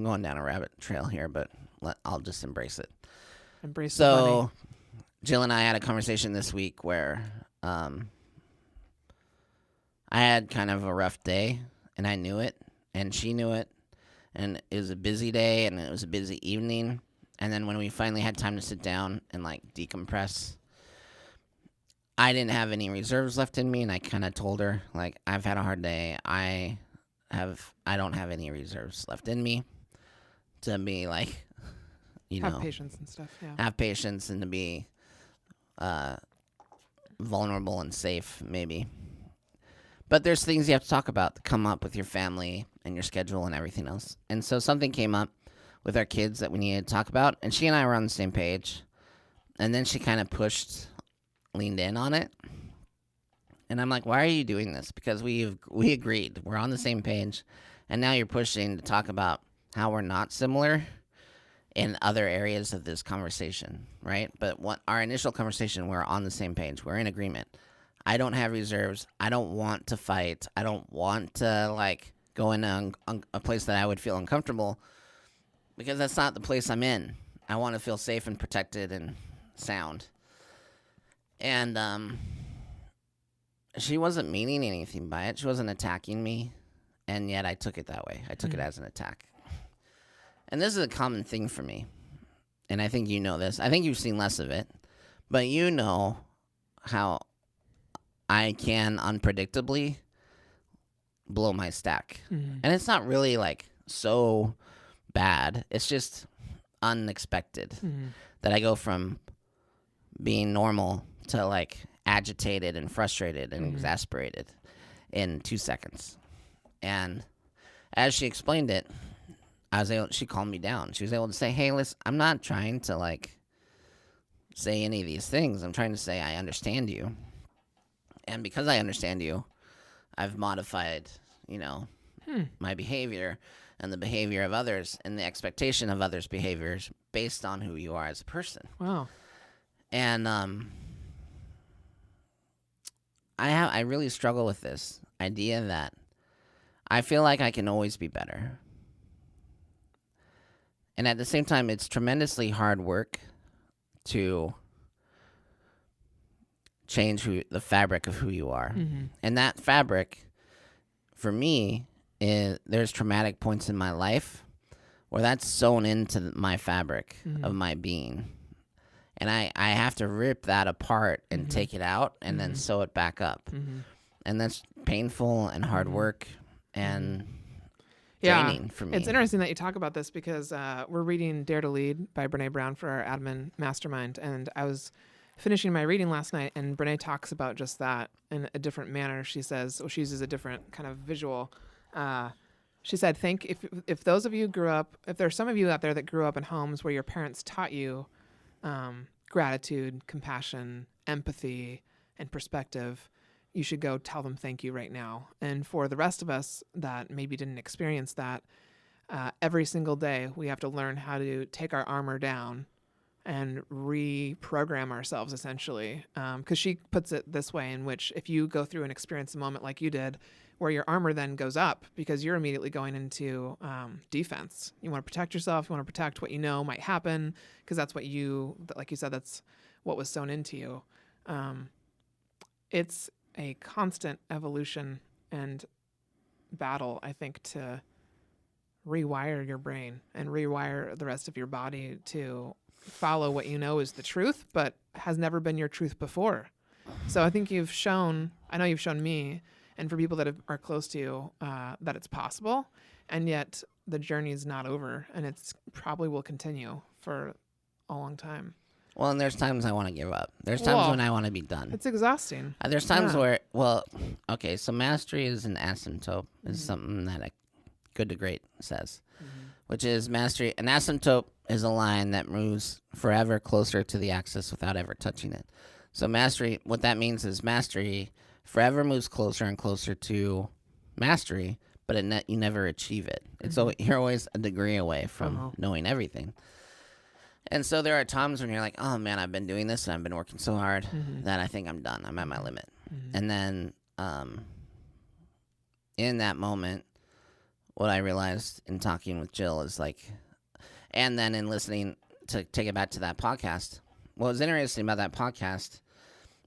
going down a rabbit trail here, but I'll just embrace it. Embrace the bunny. So, Jill and I had a conversation this week where I had kind of a rough day, and I knew it, and she knew it, and it was a busy day, and it was a busy evening, and then when we finally had time to sit down and, like, decompress, I didn't have any reserves left in me, and I kind of told her, like, I've had a hard day. I don't have any reserves left in me to be, like, have patience and stuff, yeah. Have patience and to be vulnerable and safe, maybe. But there's things you have to talk about that come up with your family and your schedule and everything else. And so something came up with our kids that we needed to talk about, and she and I were on the same page. And then she kind of leaned in on it. And I'm like, why are you doing this? Because we agreed. We're on the same page. And now you're pushing to talk about how we're not similar in other areas of this conversation, right? But our initial conversation, we're on the same page. We're in agreement. I don't have reserves. I don't want to fight. I don't want to, like, go in a place that I would feel uncomfortable because that's not the place I'm in. I want to feel safe and protected and sound. And she wasn't meaning anything by it. She wasn't attacking me. And yet I took it that way. I took it as an attack. And this is a common thing for me. and I think you know this. I think you've seen less of it, but you know how I can unpredictably blow my stack. Mm-hmm. And it's not really like so bad. It's just unexpected that I go from being normal to like agitated and frustrated and exasperated in 2 seconds. And as she explained it, she calmed me down. She was able to say, hey, listen, I'm not trying to like say any of these things. I'm trying to say I understand you. And because I understand you, I've modified, my behavior and the behavior of others and the expectation of others' behaviors based on who you are as a person. Wow. And I really struggle with this idea that I feel like I can always be better. And at the same time, it's tremendously hard work to change the fabric of who you are. And that fabric, for me, there's traumatic points in my life where that's sewn into my fabric of my being. And I have to rip that apart and take it out and then sew it back up. And that's painful and hard work and draining for me. It's interesting that you talk about this because we're reading Dare to Lead by Brene Brown for our admin mastermind. And I was finishing my reading last night, and Brene talks about just that in a different manner. She says, she uses a different kind of visual. She said, think if those of you grew up, if there's some of you out there that grew up in homes where your parents taught you gratitude, compassion, empathy, and perspective, you should go tell them thank you right now. And for the rest of us that maybe didn't experience that, every single day we have to learn how to take our armor down and reprogram ourselves, essentially. Because she puts it this way, in which if you go through and experience a moment like you did, where your armor then goes up because you're immediately going into defense. You want to protect yourself. You want to protect what you know might happen because that's what like you said, that's what was sewn into you. It's a constant evolution and battle, I think, to rewire your brain and rewire the rest of your body to follow what you know is the truth, but has never been your truth before. So I think I know you've shown me, and for people that are close to you, that it's possible, and yet the journey is not over, and it's probably will continue for a long time. Well, and there's times I want to give up. There's times when I want to be done. It's exhausting. There's times where, so mastery is an asymptote, is something that Good to Great says, which is mastery. An asymptote is a line that moves forever closer to the axis without ever touching it. So mastery, what that means is mastery forever moves closer and closer to mastery, but you never achieve it. It's you're always a degree away from knowing everything. And so there are times when you're like, oh man, I've been doing this and I've been working so hard that I think I'm done. I'm at my limit. And then in that moment, what I realized in talking with Jill is like, and then in listening to take it back to that podcast, what was interesting about that podcast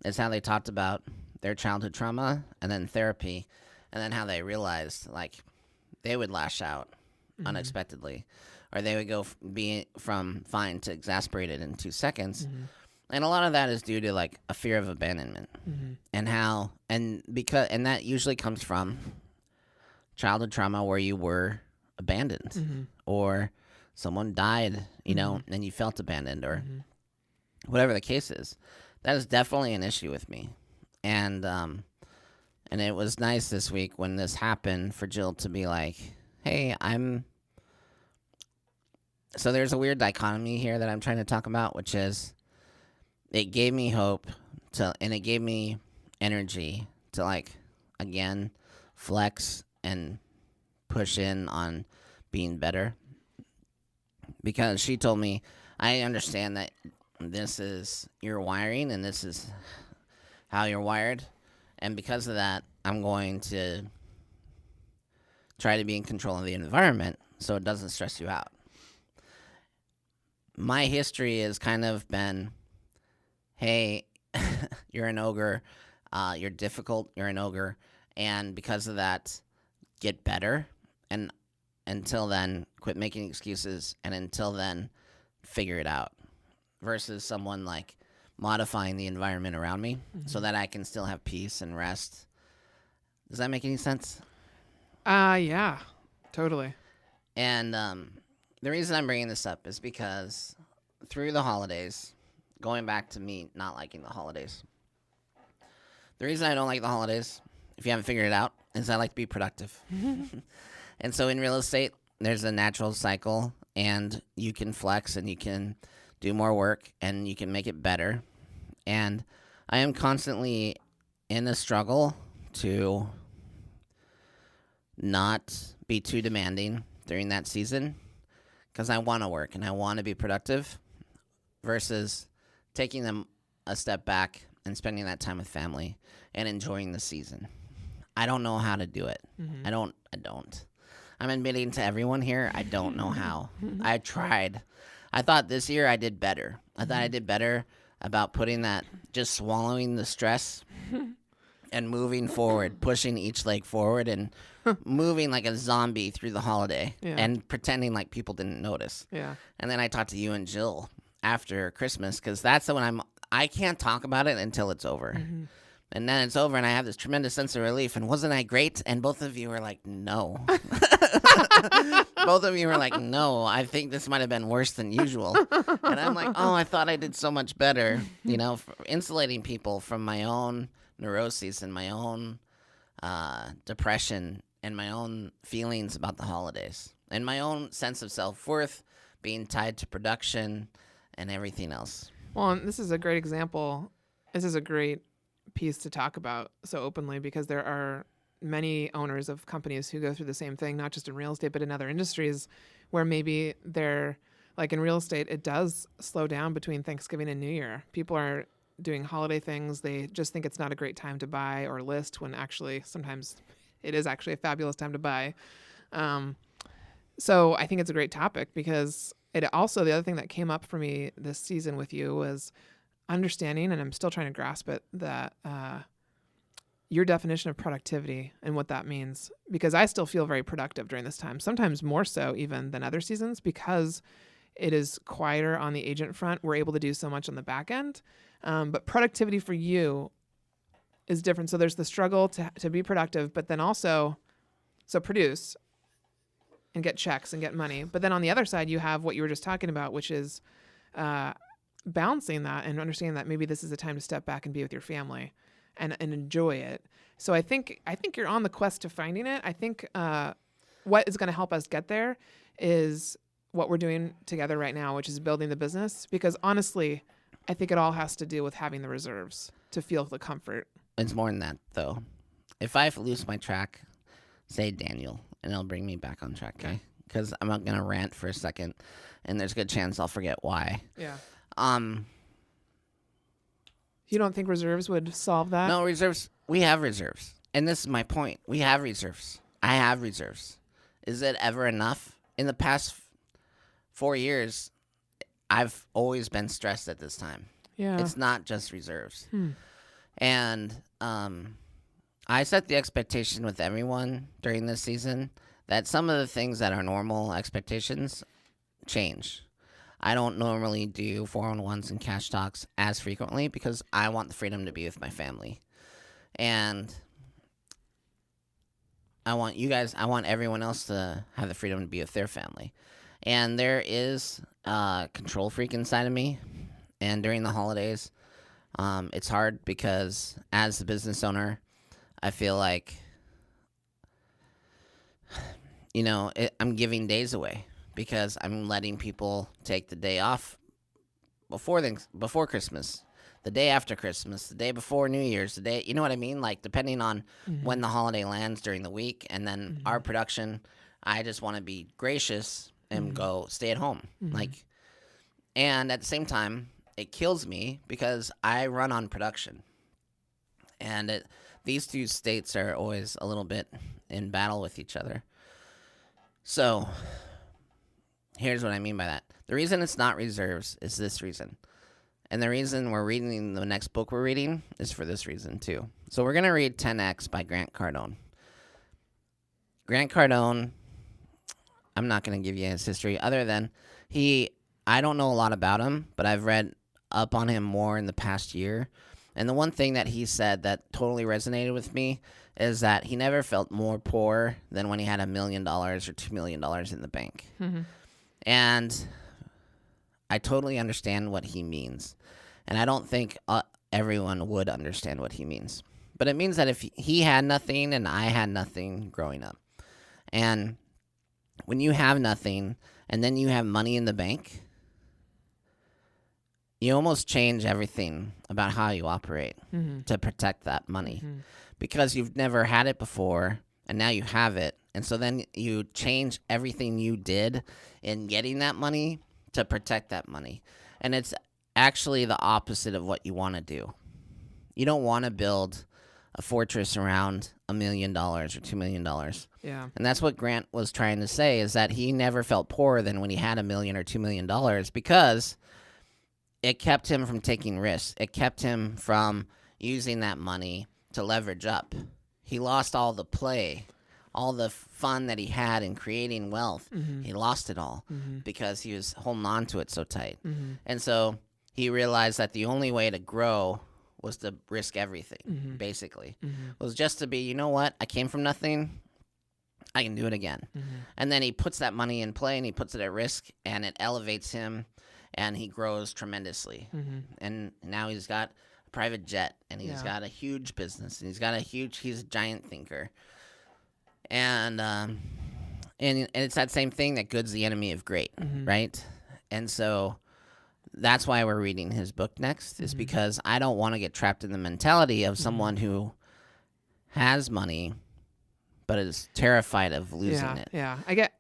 is how they talked about their childhood trauma and then therapy, and then how they realized like they would lash out unexpectedly, or they would go from fine to exasperated in 2 seconds. And a lot of that is due to like a fear of abandonment and that usually comes from childhood trauma where you were abandoned or someone died, and you felt abandoned or whatever the case is. That is definitely an issue with me. And it was nice this week when this happened for Jill to be like, hey, so there's a weird dichotomy here that I'm trying to talk about, which is it gave me hope and it gave me energy to like, again, flex and push in on being better. Because she told me, I understand that this is your wiring and this is how you're wired. And because of that, I'm going to try to be in control of the environment so it doesn't stress you out. My history has kind of been, hey, you're an ogre, you're difficult, you're an ogre, and because of that, get better. And until then, quit making excuses, and until then, figure it out versus someone like modifying the environment around me so that I can still have peace and rest. Does that make any sense? Yeah, totally. And the reason I'm bringing this up is because through the holidays, going back to me not liking the holidays, the reason I don't like the holidays, if you haven't figured it out, is I like to be productive. And so in real estate, there's a natural cycle, and you can flex and you can do more work and you can make it better. And I am constantly in a struggle to not be too demanding during that season because I want to work and I want to be productive versus taking them a step back and spending that time with family and enjoying the season. I don't know how to do it. I don't. I'm admitting to everyone here, I don't know how. I tried. I thought this year I did better. I thought I did better about putting that, just swallowing the stress and moving forward, pushing each leg forward and moving like a zombie through the holiday and pretending like people didn't notice. Yeah. And then I talked to you and Jill after Christmas because that's when I can't talk about it until it's over. And then it's over, and I have this tremendous sense of relief. And wasn't I great? And both of you were like, no. Both of you were like, no, I think this might have been worse than usual. And I'm like, oh, I thought I did so much better, for insulating people from my own neuroses and my own depression and my own feelings about the holidays and my own sense of self-worth being tied to production and everything else. Well, and this is a great example. This is a great piece to talk about so openly because there are many owners of companies who go through the same thing, not just in real estate, but in other industries where maybe they're like in real estate, it does slow down between Thanksgiving and New Year. People are doing holiday things. They just think it's not a great time to buy or list when actually sometimes it is actually a fabulous time to buy. So I think it's a great topic because it also, the other thing that came up for me this season with you was understanding, and I'm still trying to grasp it, that your definition of productivity and what that means, because I still feel very productive during this time, sometimes more so even than other seasons because it is quieter on the agent front. We're able to do so much on the back end. But productivity for you is different. So there's the struggle to be productive, but then also, so produce and get checks and get money. But then on the other side, you have what you were just talking about, which is balancing that and understanding that maybe this is a time to step back and be with your family and enjoy it. So I think you're on the quest to finding it. I think what is going to help us get there is what we're doing together right now, which is building the business. Because honestly, I think it all has to do with having the reserves to feel the comfort. It's more than that, though. If I lose my track, say Daniel, and it'll bring me back on track, okay? Because I'm not going to rant for a second, and there's a good chance I'll forget why. Yeah. You don't think reserves would solve that? No, reserves. We have reserves. And this is my point. We have reserves. I have reserves. Is it ever enough? In the past 4 years, I've always been stressed at this time. Yeah. It's not just reserves. And I set the expectation with everyone during this season that some of the things that are normal expectations change. I don't normally do 411s and cash talks as frequently because I want the freedom to be with my family. And I want everyone else to have the freedom to be with their family. And there is a control freak inside of me. And during the holidays, it's hard because as the business owner, I feel like, I'm giving days away. Because I'm letting people take the day off before Christmas, the day after Christmas, the day before New Year's, the day, you know what I mean? Like, depending on when the holiday lands during the week. And then our production, I just want to be gracious and go stay at home. And at the same time, it kills me because I run on production. And these two states are always a little bit in battle with each other. So here's what I mean by that. The reason it's not reserves is this reason. And the reason we're reading the next book we're reading is for this reason, too. So we're going to read 10X by Grant Cardone. Grant Cardone, I'm not going to give you his history other than he I don't know a lot about him, but I've read up on him more in the past year. And the one thing that he said that totally resonated with me is that he never felt more poor than when he had $1 million or $2 million in the bank. Mm-hmm. And I totally understand what he means. And I don't think everyone would understand what he means. But it means that if he had nothing and I had nothing growing up, and when you have nothing and then you have money in the bank, you almost change everything about how you operate to protect that money because you've never had it before and now you have it. And so then you change everything you did in getting that money to protect that money. And it's actually the opposite of what you want to do. You don't want to build a fortress around $1 million or $2 million. Yeah. And that's what Grant was trying to say, is that he never felt poorer than when he had $1 million or $2 million because it kept him from taking risks. It kept him from using that money to leverage up. He lost all the play, all the fun that he had in creating wealth. He lost it all because he was holding on to it so tight. And so he realized that the only way to grow was to risk everything, basically. Was just to be, you know what? I came from nothing. I can do it again. And then he puts that money in play and he puts it at risk and it elevates him. And he grows tremendously. And now he's got a private jet, and he's got a huge business, and he's a giant thinker. And it's that same thing that good's the enemy of great, right? And so that's why we're reading his book next, is because I don't want to get trapped in the mentality of someone who has money but is terrified of losing it. Yeah.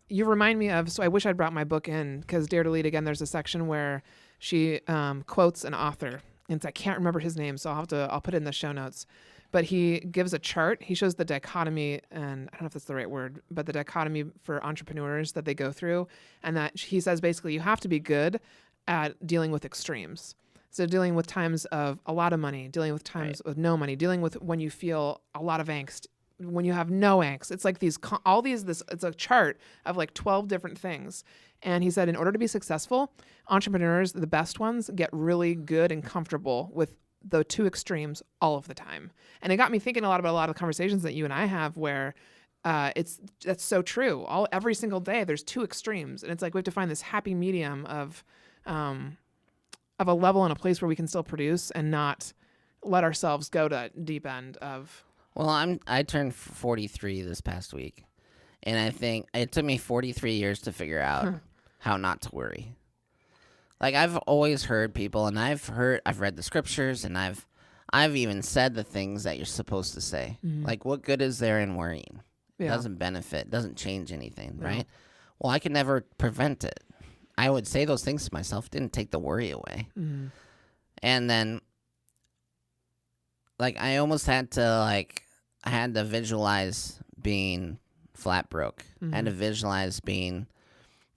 You remind me of, so I wish I'd brought my book in, because Dare to Lead, again, there's a section where she quotes an author, and I can't remember his name, so I'll put it in the show notes. But he gives a chart. He shows the dichotomy, and I don't know if that's the right word, but the dichotomy for entrepreneurs that they go through. And that he says basically you have to be good at dealing with extremes. So dealing with times of a lot of money, dealing with times with no money, dealing with when you feel a lot of angst, when you have no angst. It's like it's a chart of like 12 different things. And he said, in order to be successful, entrepreneurs, the best ones, get really good and comfortable with the two extremes all of the time. And it got me thinking about a lot of the conversations that you and I have where that's so true. Every single day there's two extremes. And it's like we have to find this happy medium of a level and a place where we can still produce and not let ourselves go to deep end of. Well, I turned 43 this past week, and I think it took me 43 years to figure out how not to worry. Like, I've always heard people, and I've read the scriptures, and I've even said the things that you're supposed to say. Like, what good is there in worrying? It doesn't benefit, doesn't change anything, right? Well, I could never prevent it. I would say those things to myself, didn't take the worry away. And then, like, I almost had to visualize being flat broke. I had to visualize being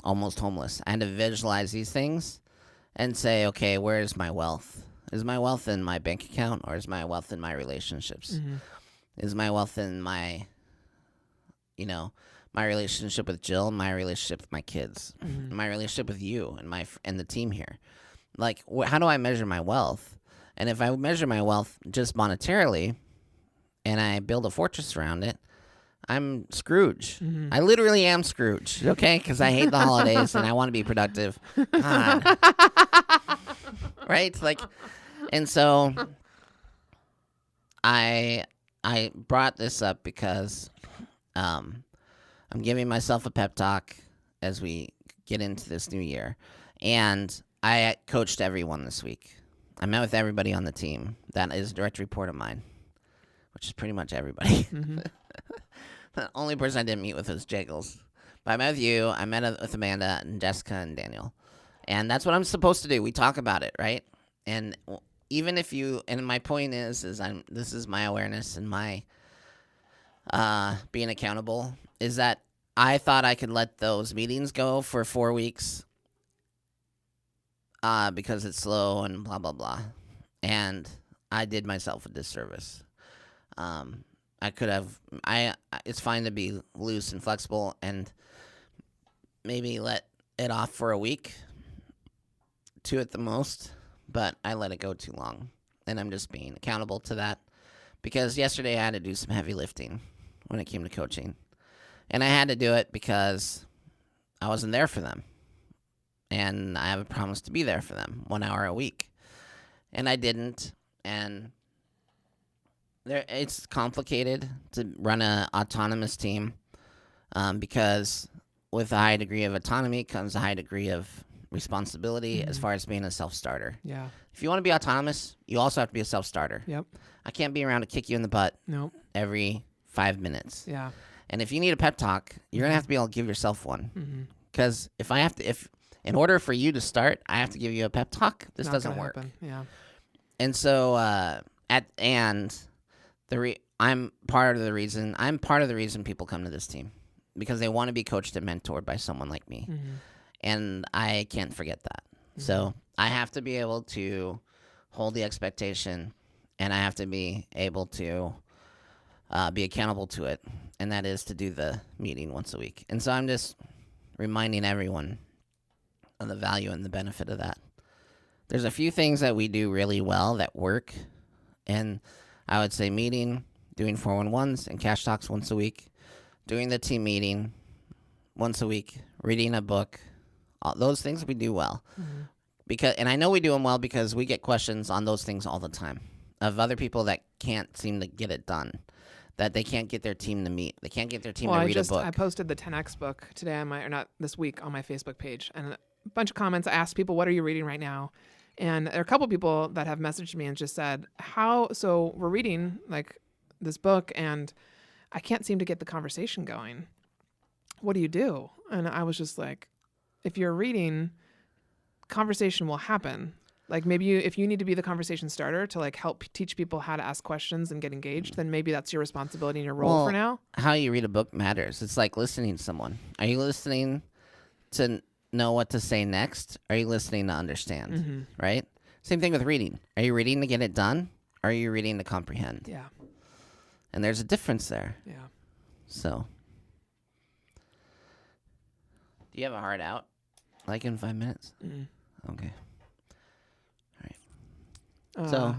almost homeless. I had to visualize these things and say, okay, where is my wealth? Is my wealth in my bank account, or is my wealth in my relationships? Is my wealth in my relationship with Jill, my relationship with my kids, my relationship with you and the team here? Like, how do I measure my wealth? And if I measure my wealth just monetarily and I build a fortress around it, I'm Scrooge. I literally am Scrooge, okay? Because I hate the holidays and I want to be productive. God. Right? Like, and so I brought this up because I'm giving myself a pep talk as we get into this new year. And I coached everyone this week. I met with everybody on the team. That is a direct report of mine, which is pretty much everybody. The only person I didn't meet with was Jiggles. But I met with you. I met with Amanda and Jessica and Daniel. And that's what I'm supposed to do. We talk about it, right? And even if you, and my point is this is my awareness and my being accountable, is that I thought I could let those meetings go for 4 weeks because it's slow and blah, blah, blah. And I did myself a disservice. I could have, it's fine to be loose and flexible and maybe let it off for a week, to it the most, but I let it go too long. And I'm just being accountable to that. Because yesterday I had to do some heavy lifting when it came to coaching. And I had to do it because I wasn't there for them. And I have a promise to be there for them 1 hour a week. And I didn't. And it's complicated to run an autonomous team because with a high degree of autonomy comes a high degree of responsibility as far as being a self-starter. Yeah. If you want to be autonomous, you also have to be a self-starter. Yep. I can't be around to kick you in the butt Nope. every 5 minutes. Yeah. And if you need a pep talk, you're going to have to be able to give yourself one. Because if in order for you to start, I have to give you a pep talk, this Not doesn't gonna work. happen. Yeah. And so I'm part of the reason people come to this team, because they want to be coached and mentored by someone like me. And I can't forget that. So I have to be able to hold the expectation, and I have to be able to be accountable to it, and that is to do the meeting once a week. And so I'm just reminding everyone of the value and the benefit of that. There's a few things that we do really well that work, and I would say meeting, doing 411s and cash talks once a week, doing the team meeting once a week, reading a book. All those things we do well. And I know we do them well because we get questions on those things all the time of other people that can't seem to get it done, that they can't get their team to meet. They can't get their team to read a book. I posted the 10X book today not this week on my Facebook page, and a bunch of comments. I asked people, what are you reading right now? And there are a couple people that have messaged me and just said, so we're reading like this book and I can't seem to get the conversation going. What do you do? And I was just like, if you're reading, conversation will happen. Like maybe if you need to be the conversation starter to like help teach people how to ask questions and get engaged, then maybe that's your responsibility and your role for now. How you read a book matters. It's like listening to someone. Are you listening to know what to say next? Are you listening to understand? Right? Same thing with reading. Are you reading to get it done? Or are you reading to comprehend? Yeah. And there's a difference there. Yeah. So, do you have a hard out? Like in 5 minutes? Okay. All right.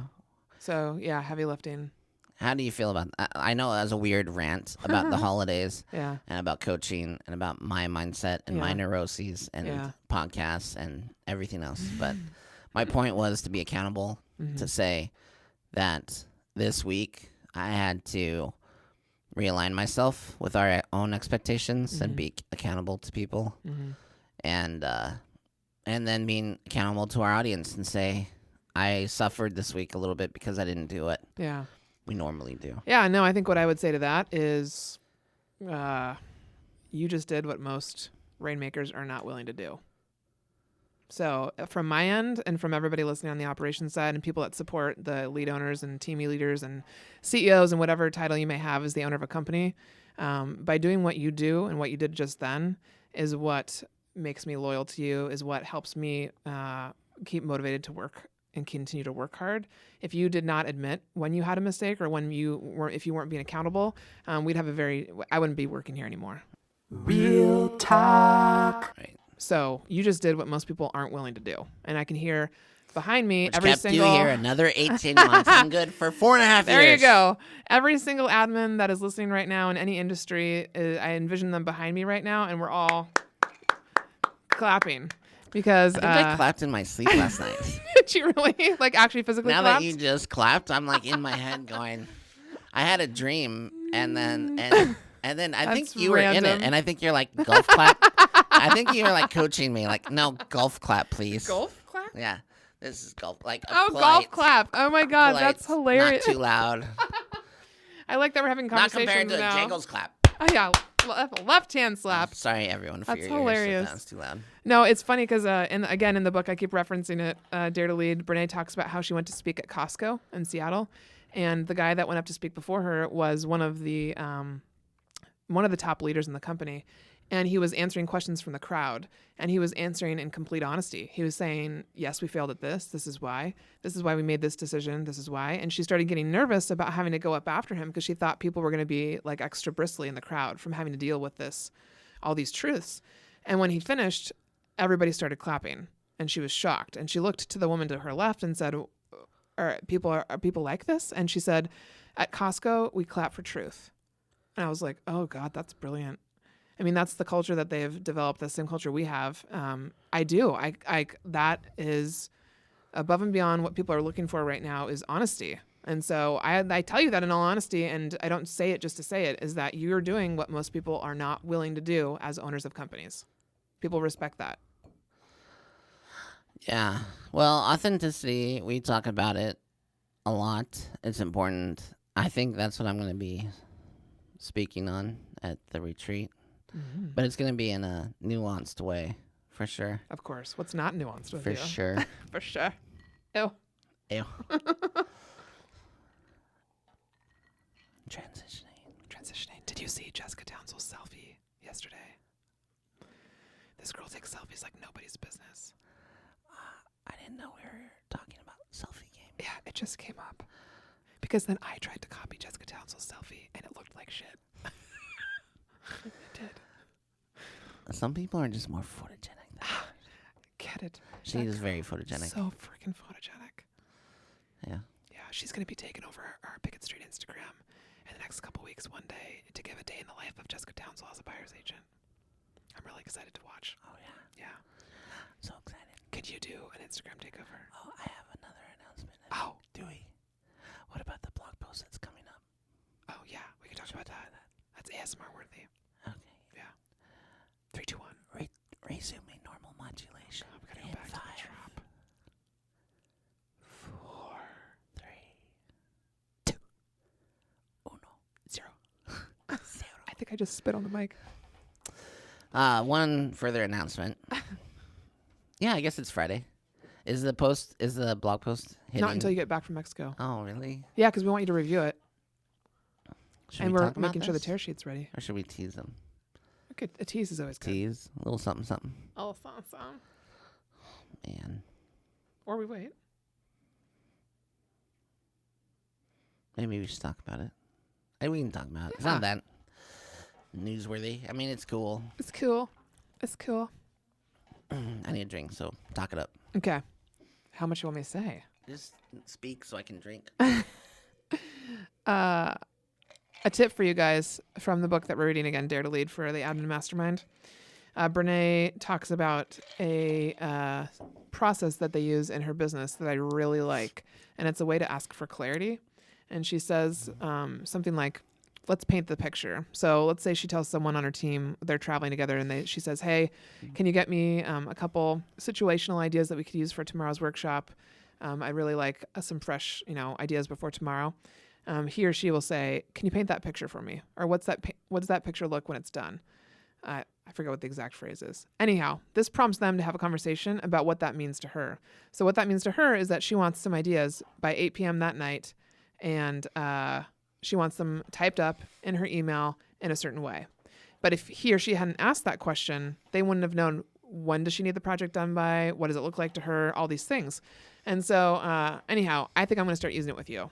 So yeah, heavy lifting. How do you feel about I know that was a weird rant about the holidays Yeah. and about coaching and about my mindset and my neuroses and podcasts and everything else. But my point was to be accountable, to say that this week I had to realign myself with our own expectations and be accountable to people. And then being accountable to our audience and say, I suffered this week a little bit because I didn't do it. Yeah. We normally do. Yeah, no, I think what I would say to that is you just did what most rainmakers are not willing to do. So from my end and from everybody listening on the operations side and people that support the lead owners and team leaders and CEOs and whatever title you may have as the owner of a company, by doing what you do and what you did just then is what makes me loyal to you, is what helps me keep motivated to work and continue to work hard. If you did not admit when you had a mistake or if you weren't being accountable, I wouldn't be working here anymore. Real talk. Right. So you just did what most people aren't willing to do. And I can hear behind me Which kept you here another 18 months. I'm good for 4.5 years. There you go. Every single admin that is listening right now in any industry, I envision them behind me right now, and we're all clapping. Because I think I clapped in my sleep last night. did you really? Like actually physically Now clapped? that you just clapped, I'm like in my head going, I had a dream, and then I think you were in it, and I think you're like golf clap. I think you're like coaching me, like no golf clap, please. Golf clap? Yeah, this is golf. Like golf clap. Oh my God, that's hilarious. Not too loud. I like that we're having Not conversations compared to now. a Jangles clap. Oh yeah, left hand slap. Sorry, everyone, for That's your hilarious. ears. If that's too loud. No, it's funny because in the book I keep referencing it. Dare to Lead. Brene talks about how she went to speak at Costco in Seattle, and the guy that went up to speak before her was one of the top leaders in the company. And he was answering questions from the crowd, and he was answering in complete honesty. He was saying, yes, we failed at this. This is why. This is why we made this decision. This is why. And she started getting nervous about having to go up after him because she thought people were going to be like extra bristly in the crowd from having to deal with all these truths. And when he finished, everybody started clapping. And she was shocked. And she looked to the woman to her left and said, are people like this? And she said, at Costco, we clap for truth. And I was like, oh God, that's brilliant. I mean, that's the culture that they've developed, the same culture we have. I do. That is above and beyond what people are looking for right now is honesty. And so I tell you that in all honesty, and I don't say it just to say it, is that you're doing what most people are not willing to do as owners of companies. People respect that. Yeah. Well, authenticity, we talk about it a lot. It's important. I think that's what I'm going to be speaking on at the retreat. Mm-hmm. But it's going to be in a nuanced way, for sure. Of course. What's not nuanced with for you? For sure. For sure. Ew. Ew. Transitioning. Did you see Jessica Townsell's selfie yesterday? This girl takes selfies like nobody's business. I didn't know we were talking about selfie game. Yeah, it just came up. Because then I tried to copy Jessica Townsell's selfie, and it looked like shit. It did. Some people are just more photogenic than others. Get it. She is very photogenic. So freaking photogenic. Yeah. Yeah, she's going to be taking over our Pickett Street Instagram in the next couple weeks one day to give a day in the life of Jessica Townsell as a buyer's agent. I'm really excited to watch. Oh, yeah. Yeah. So excited. Could you do an Instagram takeover? Oh, I have another announcement. Oh. Do we? What about the blog post that's coming up? Oh, yeah. We can talk about that. That's ASMR worthy. Okay. Yeah. 3, 2, 1. Resuming normal modulation. Oh, we gotta go back to the drop. 4, 3, 2, 1, 0. I think I just spit on the mic. One further announcement. Yeah, I guess it's Friday. Is the blog post hitting? Not until you get back from Mexico. Oh, really? Yeah, because we want you to review it. Should And we we're talk about making sure the this? tear sheet's ready. Or should we tease them? Okay, a tease is always good. Tease? A little something, something. Oh, some. Man. Or we wait. Maybe we should talk about it. We can talk about it. It's not that newsworthy. I mean, it's cool. It's cool. It's cool. I need a drink, so talk it up. Okay. How much you want me to say? Just speak so I can drink. A tip for you guys from the book that we're reading again, Dare to Lead for the Admin Mastermind. Brene talks about a process that they use in her business that I really like, and it's a way to ask for clarity. And she says something like, let's paint the picture. So let's say she tells someone on her team, they're traveling together, and she says, hey, can you get me a couple situational ideas that we could use for tomorrow's workshop? I really like some fresh, ideas before tomorrow. He or she will say, can you paint that picture for me? Or what does that picture look when it's done? I forget what the exact phrase is. Anyhow, this prompts them to have a conversation about what that means to her. So what that means to her is that she wants some ideas by 8 p.m. that night, and she wants them typed up in her email in a certain way. But if he or she hadn't asked that question, they wouldn't have known when does she need the project done by, what does it look like to her, all these things. And so anyhow, I think I'm going to start using it with you.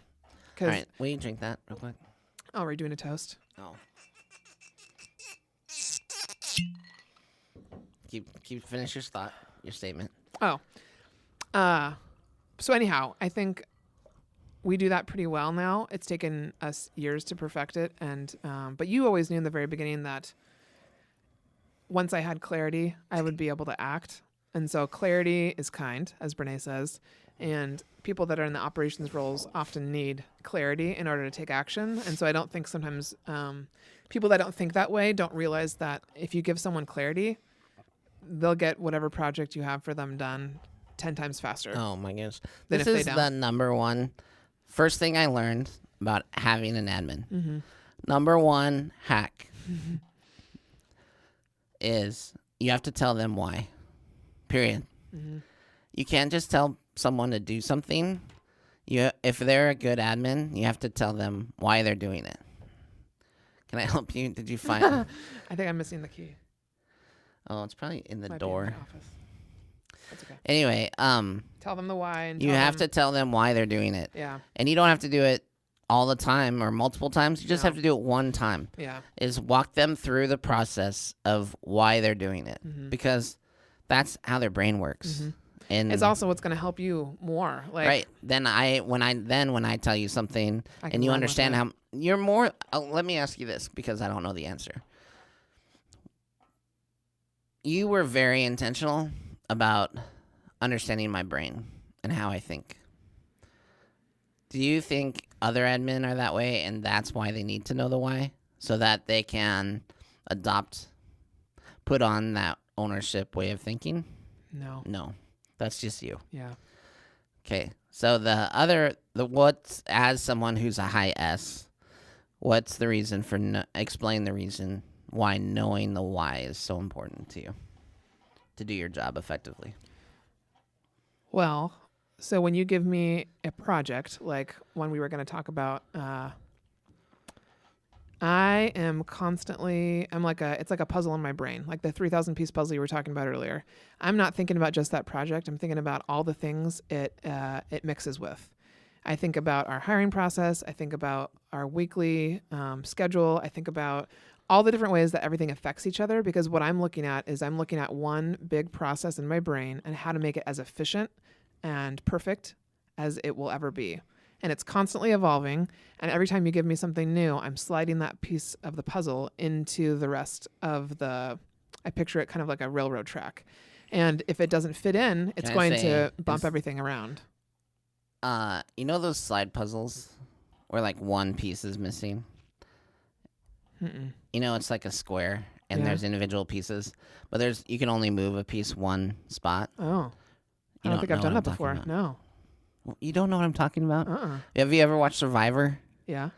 All right, will you drink that real quick? Oh, we're doing a toast? Oh. Finish your thought, your statement. Oh. So anyhow, I think we do that pretty well now. It's taken us years to perfect it. And but you always knew in the very beginning that once I had clarity, I would be able to act. And so clarity is kind, as Brene says. And people that are in the operations roles often need clarity in order to take action. And so I don't think sometimes people that don't think that way don't realize that if you give someone clarity, they'll get whatever project you have for them done 10 times faster. Oh, my goodness. Than This if they is don't. the number one. First thing I learned about having an admin. Mm-hmm. Number one hack is you have to tell them why. Period. Mm-hmm. You can't just tell someone to do something. If they're a good admin, you have to tell them why they're doing it. Can I help you? Did you find? I think I'm missing the key. Oh, it's probably in the Might be in door. my office. That's okay. Anyway, Tell them the why. And you tell have them, to tell them why they're doing it. Yeah. And you don't have to do it all the time or multiple times. You just No. have to do it one time. Yeah. Is walk them through the process of why they're doing it. Mm-hmm. Because that's how their brain works. Mm-hmm. And it's also what's going to help you more. Like, right. Then when I tell you something I can and you run with understand it. how you're more. Let me ask you this because I don't know the answer. You were very intentional about understanding my brain and how I think. Do you think other admin are that way and that's why they need to know the why? So that they can put on that ownership way of thinking? No. No. That's just you. Yeah. Okay. So what's, as someone who's a high S, what's the reason for, explain the reason why knowing the why is so important to you to do your job effectively? Well, so when you give me a project, like one we were going to talk about, I am constantly, it's like a puzzle in my brain, like the 3,000 piece puzzle you were talking about earlier. I'm not thinking about just that project. I'm thinking about all the things it mixes with. I think about our hiring process. I think about our weekly schedule. I think about all the different ways that everything affects each other, because what I'm looking at is I'm looking at one big process in my brain and how to make it as efficient and perfect as it will ever be. And it's constantly evolving. And every time you give me something new, I'm sliding that piece of the puzzle into the rest of I picture it kind of like a railroad track. And if it doesn't fit in, it's going to bump everything around. You know those slide puzzles where like one piece is missing? Mm-mm. You know, it's like a square and Yeah. there's individual pieces, but you can only move a piece one spot. Oh, I don't think I've done that before. No. You don't know what I'm talking about? Uh-uh. Have you ever watched Survivor? Yeah.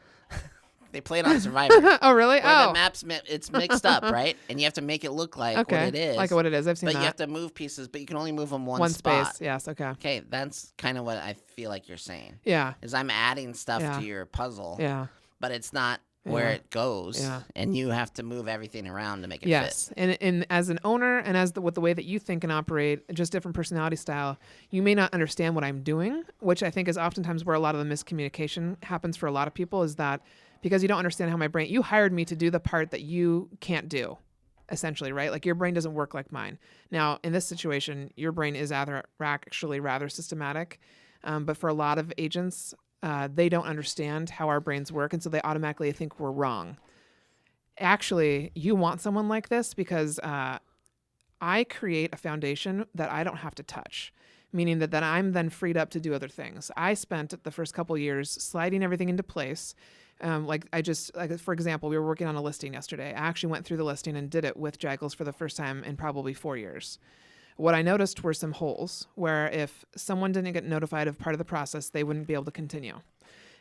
They played on Survivor. Oh, really? Where Oh. the map's it's mixed up, right? And you have to make it look like Okay. what it is. Like what it is. I've seen But that. you have to move pieces, but you can only move them one spot. space. Yes. Okay. Okay, that's kind of what I feel like you're saying. Yeah. Is I'm adding stuff Yeah. to your puzzle, Yeah. but it's not where Yeah. it goes, Yeah. and you have to move everything around to make it Yes. fit. And as an owner and with the way that you think and operate, just different personality style, you may not understand what I'm doing, which I think is oftentimes where a lot of the miscommunication happens for a lot of people, is that because you don't understand how my brain, you hired me to do the part that you can't do, essentially, right? Like your brain doesn't work like mine. Now, in this situation, your brain is actually rather systematic. But for a lot of agents, they don't understand how our brains work. And so they automatically think we're wrong. Actually, you want someone like this because I create a foundation that I don't have to touch, meaning that I'm then freed up to do other things. I spent the first couple years sliding everything into place. For example, we were working on a listing yesterday. I actually went through the listing and did it with Jaggles for the first time in probably 4 years. What I noticed were some holes where if someone didn't get notified of part of the process, they wouldn't be able to continue.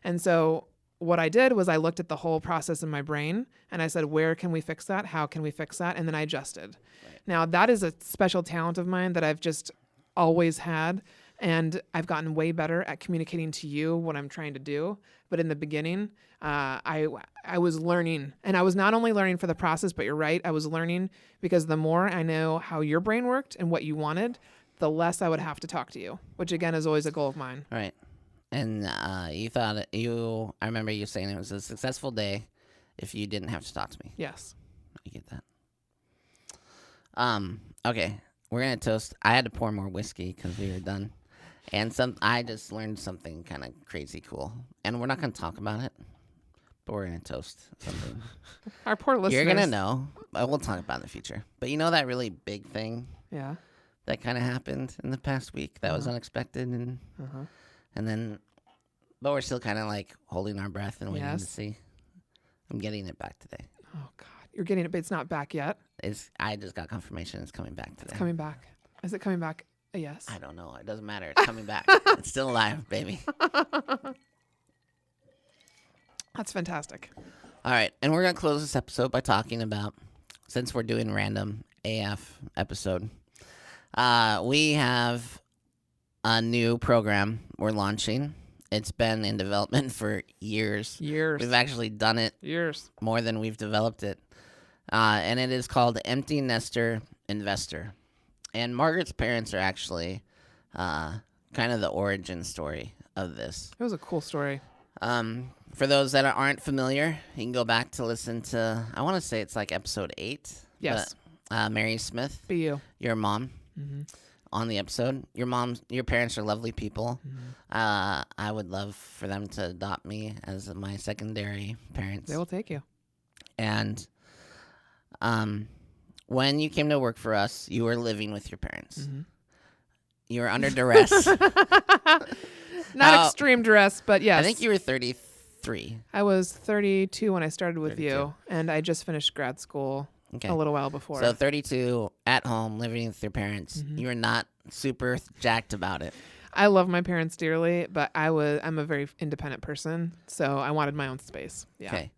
And so what I did was I looked at the whole process in my brain and I said, where can we fix that? How can we fix that? And then I adjusted. Right. Now, that is a special talent of mine that I've just always had. And I've gotten way better at communicating to you what I'm trying to do. But in the beginning, I was learning. And I was not only learning for the process, but you're right, I was learning because the more I know how your brain worked and what you wanted, the less I would have to talk to you, which again is always a goal of mine. Right. And I remember you saying it was a successful day if you didn't have to talk to me. Yes. I get that. Okay. We're going to toast. I had to pour more whiskey because we were done. And I just learned something kind of crazy cool. And we're not going to talk about it, but we're going to toast something. Our poor listeners. You're going to know. But we'll talk about it in the future. But you know that really big thing? Yeah. That kind of happened in the past week that was unexpected and then, but we're still kind of like holding our breath and waiting to see. I'm getting it back today. Oh God, you're getting it, but it's not back yet. I just got confirmation it's coming back today. It's coming back. Is it coming back? Yes. I don't know. It doesn't matter. It's coming back. It's still alive, baby. That's fantastic. All right, and we're gonna close this episode by talking about, since we're doing random AF episode, we have a new program we're launching. It's been in development for years. We've actually done it more than we've developed it. And it is called Empty Nester Investor. And Margaret's parents are actually kind of the origin story of this. It was a cool story. For those that aren't familiar, you can go back to listen to, I want to say it's like episode 8. Yes. But, Mary Smith, Be you. your mom, on the episode. Your parents are lovely people. I would love for them to adopt me as my secondary parents. They will take you. And when you came to work for us, you were living with your parents. You were under duress. Not extreme duress, but yes. I think you were 33. I was 32 when I started with 32. you, and I just finished grad school a little while before. So 32, at home, living with your parents. You were not super jacked about it. I love my parents dearly, but I'm a very independent person, so I wanted my own space. Yeah. Okay.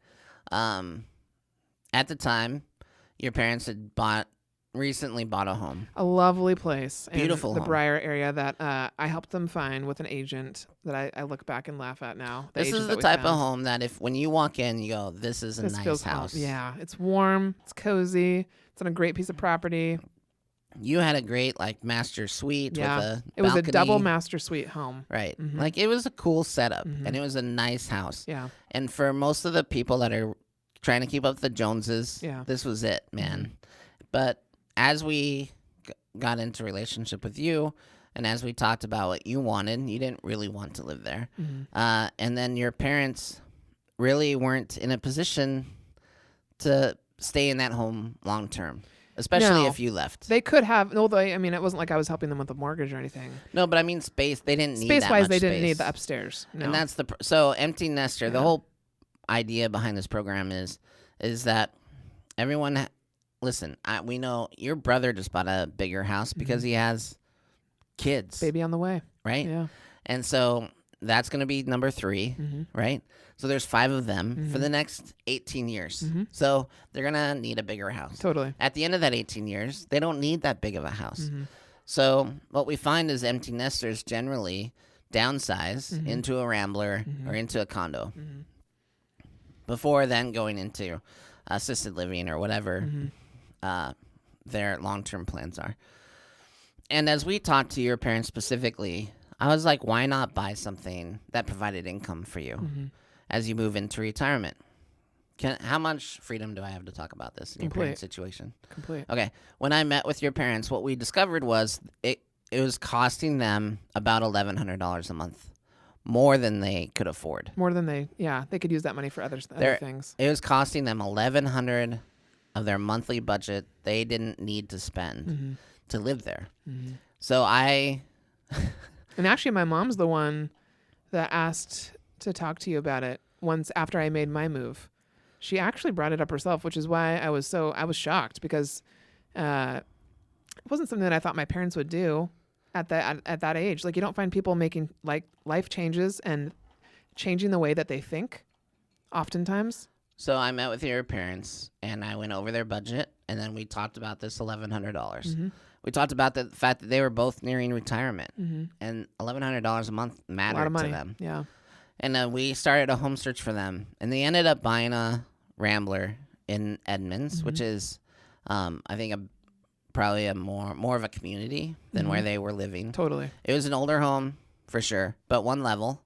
At the time, your parents had recently bought a home. A lovely place. Beautiful in the home. Briar area that I helped them find with an agent that I look back and laugh at now. This is the type of home that when you walk in, you go, this is a nice house. Yeah, it's warm, it's cozy, it's on a great piece of property. You had a great master suite with a balcony. It was a double master suite home. Right. It was a cool setup, and it was a nice house. Yeah. And for most of the people that are trying to keep up with the Joneses, this was it, man. But as we got into relationship with you, and as we talked about what you wanted, you didn't really want to live there. And then your parents really weren't in a position to stay in that home long term, especially if you left. They could have, although it wasn't like I was helping them with a mortgage or anything. No, but I mean space. They didn't need space that wise. much They didn't space. need the upstairs. No. And that's so empty nester. The whole idea behind this program is that everyone. Listen, we know your brother just bought a bigger house because he has kids. Baby on the way. Right? Yeah. And so that's going to be number 3, right? So there's 5 of them for the next 18 years. So they're going to need a bigger house. Totally. At the end of that 18 years, they don't need that big of a house. So what we find is empty nesters generally downsize into a rambler or into a condo before then going into assisted living or whatever their long-term plans are. And as we talked to your parents specifically, I was like, why not buy something that provided income for you as you move into retirement? How much freedom do I have to talk about this in your parents' situation? Complete. Okay. When I met with your parents, what we discovered was it was costing them about $1,100 a month, more than they could afford. More than they could use that money for other things. It was costing them $1,100 of their monthly budget they didn't need to spend to live there. So and actually my mom's the one that asked to talk to you about it once after I made my move. She actually brought it up herself, which is why I was shocked because it wasn't something that I thought my parents would do at that age. Like, you don't find people making life changes and changing the way that they think oftentimes. So I met with your parents, and I went over their budget, and then we talked about this $1,100. We talked about the fact that they were both nearing retirement, and $1,100 a month mattered to them. Yeah. And then we started a home search for them, and they ended up buying a Rambler in Edmonds, which is, I think, probably a more of a community than where they were living. Totally. It was an older home for sure, but one level.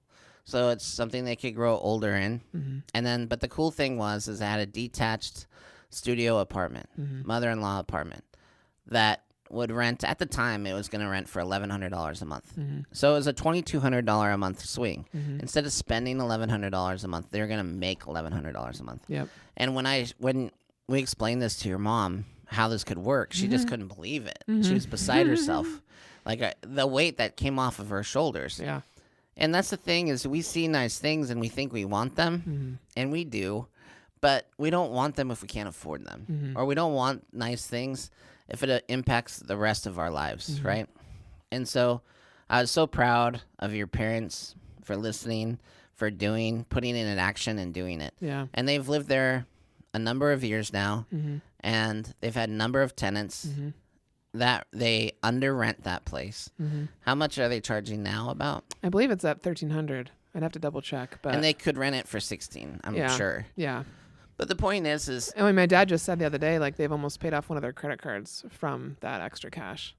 So it's something they could grow older in. And then, but the cool thing was it had a detached studio apartment, mother-in-law apartment, that would rent, at the time, it was going to rent for $1,100 a month. So it was a $2,200 a month swing. Instead of spending $1,100 a month, they were going to make $1,100 a month. Yep. And when we explained this to your mom, how this could work, she just couldn't believe it. She was beside herself. The weight that came off of her shoulders. Yeah. And that's the thing is we see nice things and we think we want them, and we do, but we don't want them if we can't afford them. Or we don't want nice things if it impacts the rest of our lives, right? And so I was so proud of your parents for listening, for putting in an action and doing it. Yeah. And they've lived there a number of years now, and they've had a number of tenants that they under rent that place. How much are they charging now about? I believe it's at $1,300. I'd have to double check, but And they could rent it for $16, I'm sure. Yeah. But the point is I mean, my dad just said the other day, they've almost paid off one of their credit cards from that extra cash.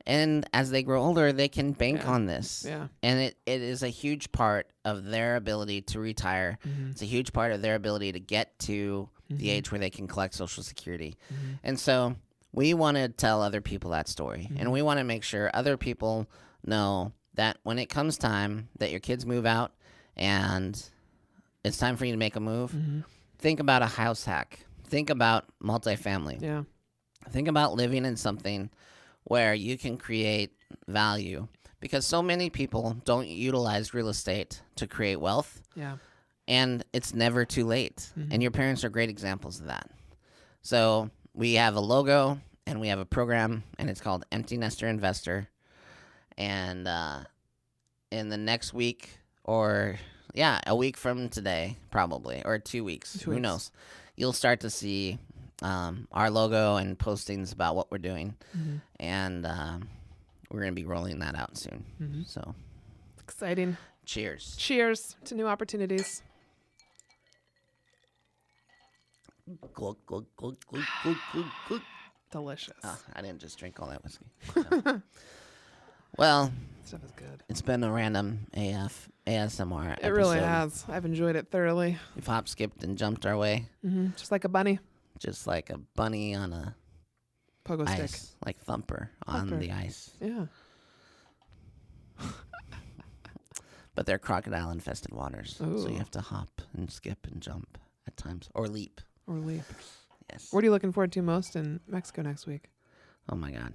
And as they grow older, they can bank on this. Yeah. And it is a huge part of their ability to retire. It's a huge part of their ability to get to the age where they can collect Social Security. And so we want to tell other people that story. And we want to make sure other people know that when it comes time that your kids move out and it's time for you to make a move, think about a house hack. Think about multifamily. Yeah. Think about living in something where you can create value, because so many people don't utilize real estate to create wealth. Yeah. And it's never too late. And your parents are great examples of that. So we have a logo and we have a program, and it's called Empty Nester Investor. And in the next week, or a week from today, probably, or 2 weeks, who knows, you'll start to see our logo and postings about what we're doing. And we're going to be rolling that out soon. So Exciting. cheers. Cheers to new opportunities. Glug, glug, glug, glug, glug, glug, glug. Delicious. Oh, I didn't just drink all that whiskey. So. Well, Stuff is good. it's been a random AF ASMR episode. It really has. I've enjoyed it thoroughly. We've hop, skipped, and jumped our way, Just like a bunny. just like a bunny on a Pogo stick. ice, like Thumper on Thumper. the ice. Yeah. But they're crocodile-infested waters, so Ooh. you have to hop and skip and jump at times, or leap. Or leap. Yes. What are you looking forward to most in Mexico next week? Oh my God,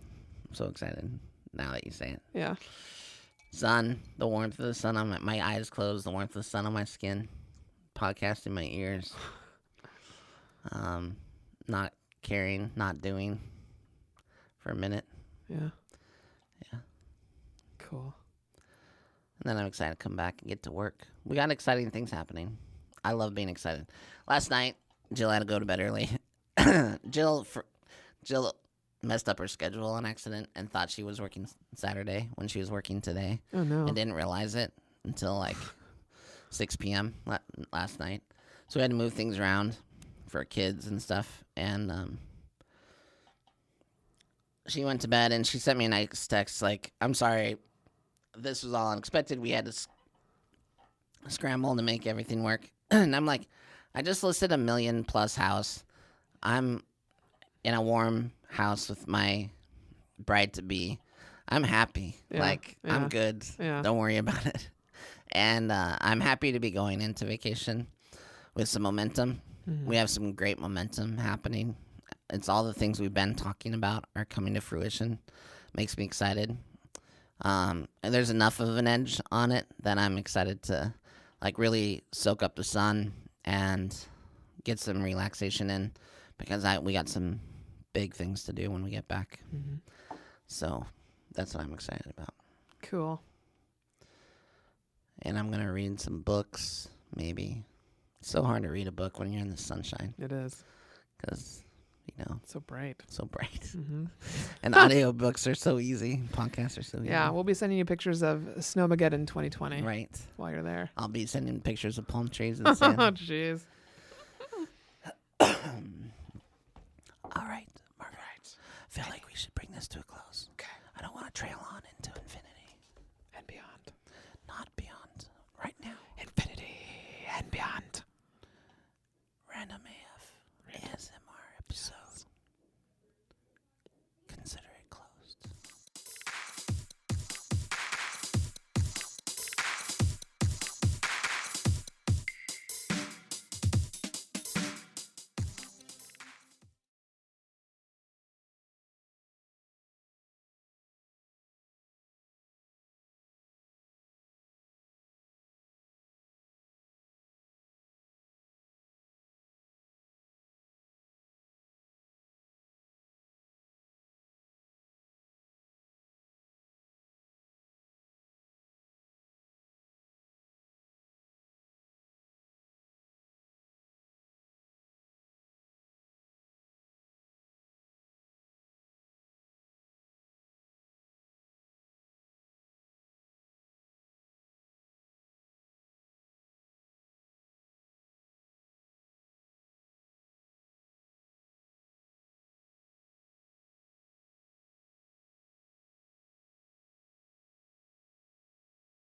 I'm so excited now that you say it. Yeah. Sun, the warmth of the sun on my eyes closed, the warmth of the sun on my skin, podcast in my ears. Not caring, not doing for a minute. Yeah. Yeah. Cool. And then I'm excited to come back and get to work. We got exciting things happening. I love being excited. Last night, Jill had to go to bed early. Jill messed up her schedule on accident and thought she was working Saturday when she was working today. Oh, no. And didn't realize it until like 6 p.m. Last night. So we had to move things around for kids and stuff. And she went to bed and she sent me a nice text like, I'm sorry, this was all unexpected. We had to scramble to make everything work. And I'm like, I just listed $1 million+ house. I'm in a warm house with my bride-to-be. I'm happy. Yeah, I'm good. Yeah. Don't worry about it. And I'm happy to be going into vacation with some momentum. We have some great momentum happening. It's all the things we've been talking about are coming to fruition. Makes me excited. And there's enough of an edge on it that I'm excited to like really soak up the sun and get some relaxation in, because we got some big things to do when we get back. So that's what I'm excited about. Cool. And I'm going to read some books, maybe. It's so hard to read a book when you're in the sunshine It is. because, So bright. so bright. And audiobooks are so easy. Podcasts are so easy. Yeah, we'll be sending you pictures of Snowmageddon 2020 Right. while you're there. I'll be sending pictures of palm trees and Oh, sand. jeez. All right, Margaret. I feel like we should bring this to a close. Okay. I don't want to trail on into infinity.